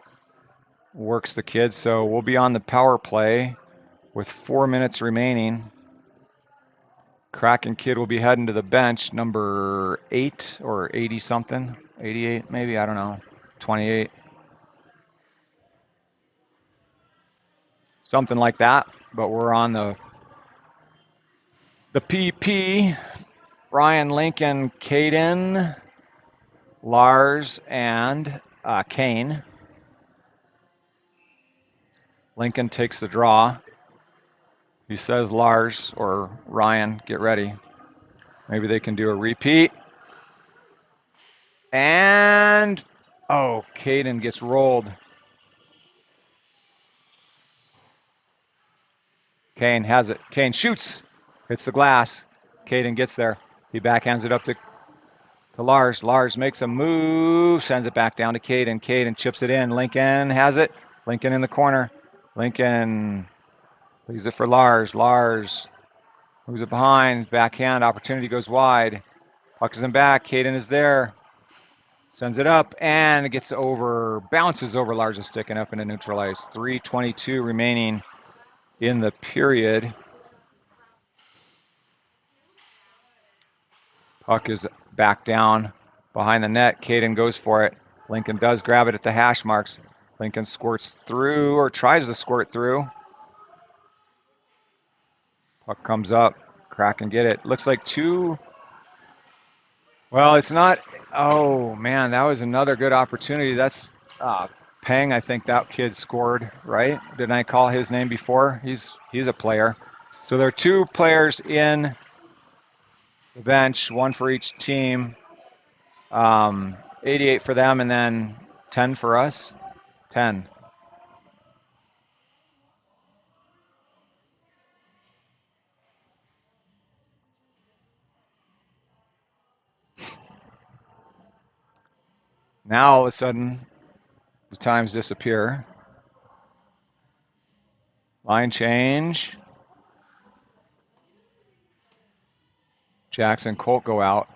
works the kid, so we'll be on the power play with 4 minutes remaining. Kraken kid will be heading to the bench, number 8 or 80-something. 88 maybe, I don't know. 28. Something like that, but we're on the PP. Ryan, Lincoln, Caden, Lars, and Kane. Lincoln takes the draw. He says, Lars or Ryan, get ready. Maybe they can do a repeat. And, oh, Caden gets rolled. Kane has it. Kane shoots. Hits the glass. Caden gets there. He backhands it up to Lars. Lars makes a move, sends it back down to Caden. Caden chips it in. Lincoln has it. Lincoln in the corner. Lincoln leaves it for Lars. Lars moves it behind. Backhand. Opportunity goes wide. Puck is in back. Caden is there. Sends it up and it gets over. Bounces over Lars' stick and up into neutral ice. 3:22 remaining in the period. Puck is back down behind the net. Caden goes for it. Lincoln does grab it at the hash marks. Lincoln squirts through, or tries to squirt through. Puck comes up. Kraken get it. Looks like 2. Well, it's not. Oh, man, that was another good opportunity. That's Peng. I think that kid scored, right? Didn't I call his name before? He's a player. So there are 2 players in the bench, 1 for each team. 88 for them, and then 10 for us. 10. Now all of a sudden, the times disappear. Line change. Jackson, Colt go out.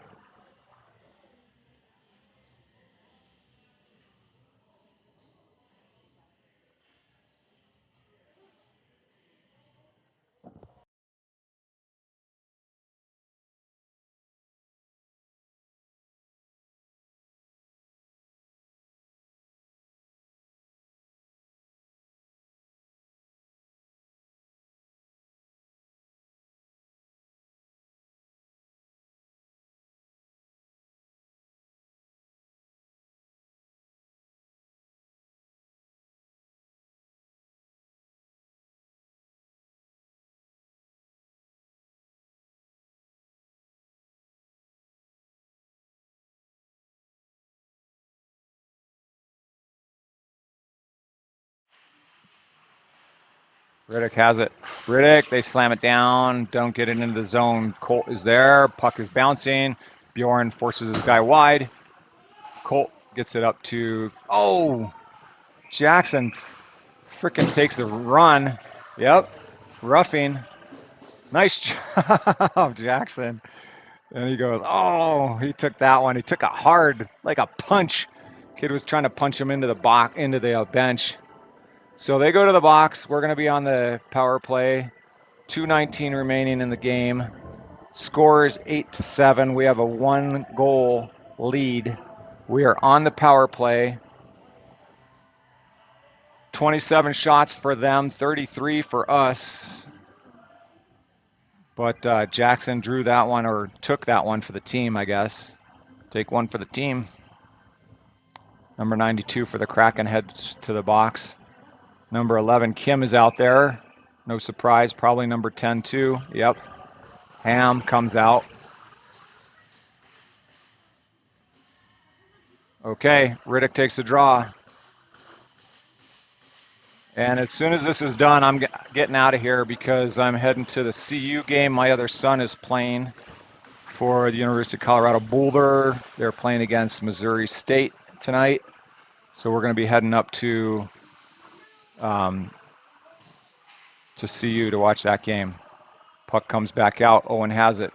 Riddick has it. Riddick, they slam it down. Don't get it into the zone. Colt is there. Puck is bouncing. Bjorn forces this guy wide. Colt gets it up to, Jackson freaking takes a run. Yep, roughing. Nice job, Jackson. And he goes, oh, he took that one. He took a hard, like a punch. Kid was trying to punch him into the box, into the bench. So they go to the box. We're going to be on the power play. 2:19 remaining in the game. Score is 8-7. We have a 1-goal lead. We are on the power play. 27 shots for them, 33 for us. But Jackson drew that one, or took that one for the team, I guess. Take one for the team. Number 92 for the Kraken heads to the box. Number 11, Kim, is out there. No surprise, probably number 10 too. Yep. Ham comes out. Okay, Riddick takes a draw. And as soon as this is done, I'm getting out of here because I'm heading to the CU game. My other son is playing for the University of Colorado Boulder. They're playing against Missouri State tonight. So we're going to be heading up to CU to watch that game. Puck comes back out. Owen has it.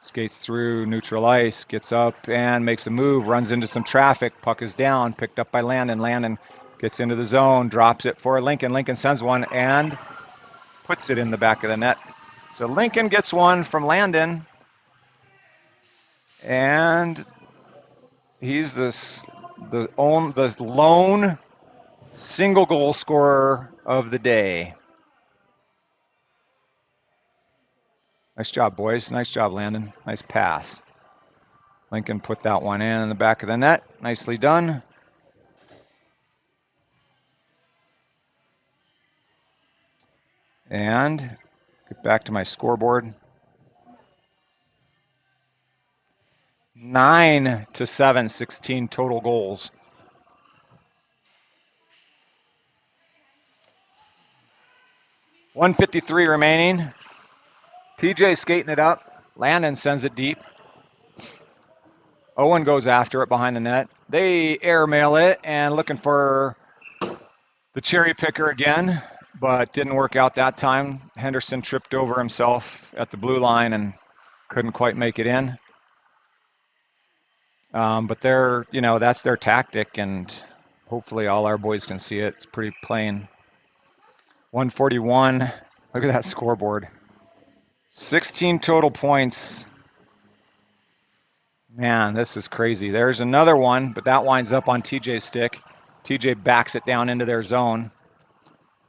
Skates through neutral ice, gets up and makes a move, runs into some traffic. Puck is down, picked up by Landon. Landon gets into the zone, drops it for Lincoln. Lincoln sends one and puts it in the back of the net. So Lincoln gets one from Landon. And he's the lone single goal scorer of the day. Nice job, boys. Nice job, Landon. Nice pass. Lincoln put that one in the back of the net. Nicely done. And get back to my scoreboard. 9-7, 16 total goals. .153 remaining. TJ skating it up. Landon sends it deep. Owen goes after it behind the net. They airmail it and looking for the cherry picker again, but didn't work out that time. Henderson tripped over himself at the blue line and couldn't quite make it in. But that's their tactic, and hopefully all our boys can see it. It's pretty plain. 141. Look at that scoreboard. 16 total points. Man, this is crazy. There's another one, but that winds up on TJ's stick. TJ backs it down into their zone.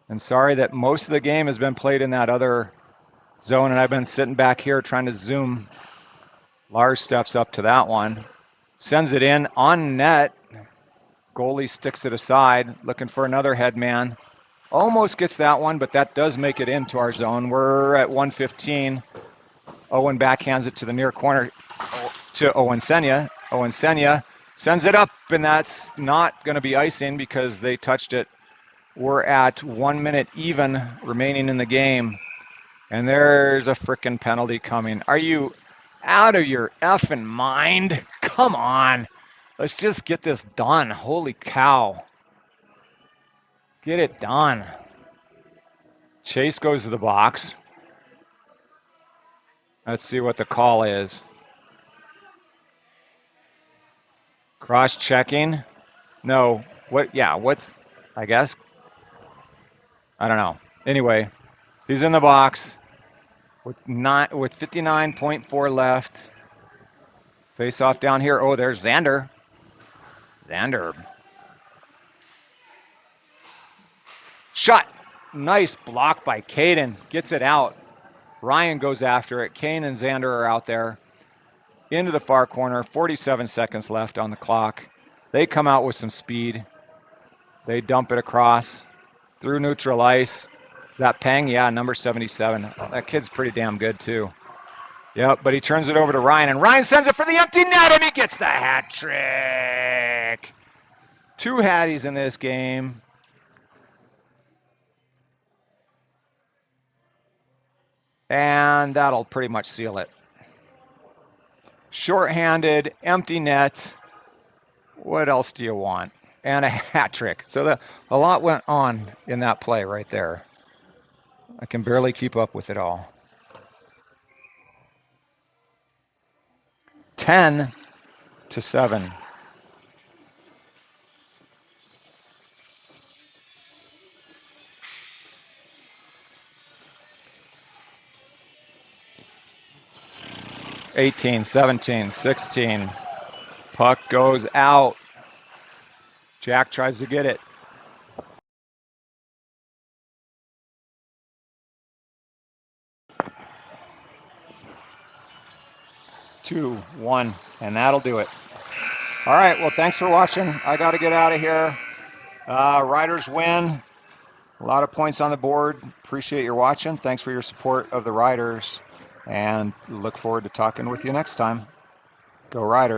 And sorry that most of the game has been played in that other zone, and I've been sitting back here trying to zoom. Lars steps up to that one. Sends it in on net. Goalie sticks it aside, looking for another head man. Almost gets that one, but that does make it into our zone. We're at 115. Owen backhands it to the near corner to Owen Senya. Owen Senya sends it up, and that's not going to be icing because they touched it. We're at 1 minute even remaining in the game, and there's a frickin' penalty coming. Are you out of your effing mind? Come on. Let's just get this done. Holy cow. Get it done. Chase goes to the box. Let's see what the call is. Cross-checking. No. What? Yeah, what's, I guess. I don't know. Anyway, he's in the box with 59.4 left. Face off down here. Oh, there's Xander. Xander. Shot. Nice block by Caden. Gets it out. Ryan goes after it. Kane and Xander are out there. Into the far corner. 47 seconds left on the clock. They come out with some speed. They dump it across through neutral ice. Is that Peng? Yeah, number 77. That kid's pretty damn good too. Yep, but he turns it over to Ryan, and Ryan sends it for the empty net, and he gets the hat trick. 2 hatties in this game. And that'll pretty much seal it. Short-handed, empty net. What else do you want? And a hat trick. So a lot went on in that play right there. I can barely keep up with it all. 10-7. (18, 17, 16). Puck goes out. Jack tries to get it. 2-1, and that'll do it. All right, well, thanks for watching. I got to get out of here. Riders win. A lot of points on the board. Appreciate your watching. Thanks for your support of the Riders, and look forward to talking with you next time. Go Riders.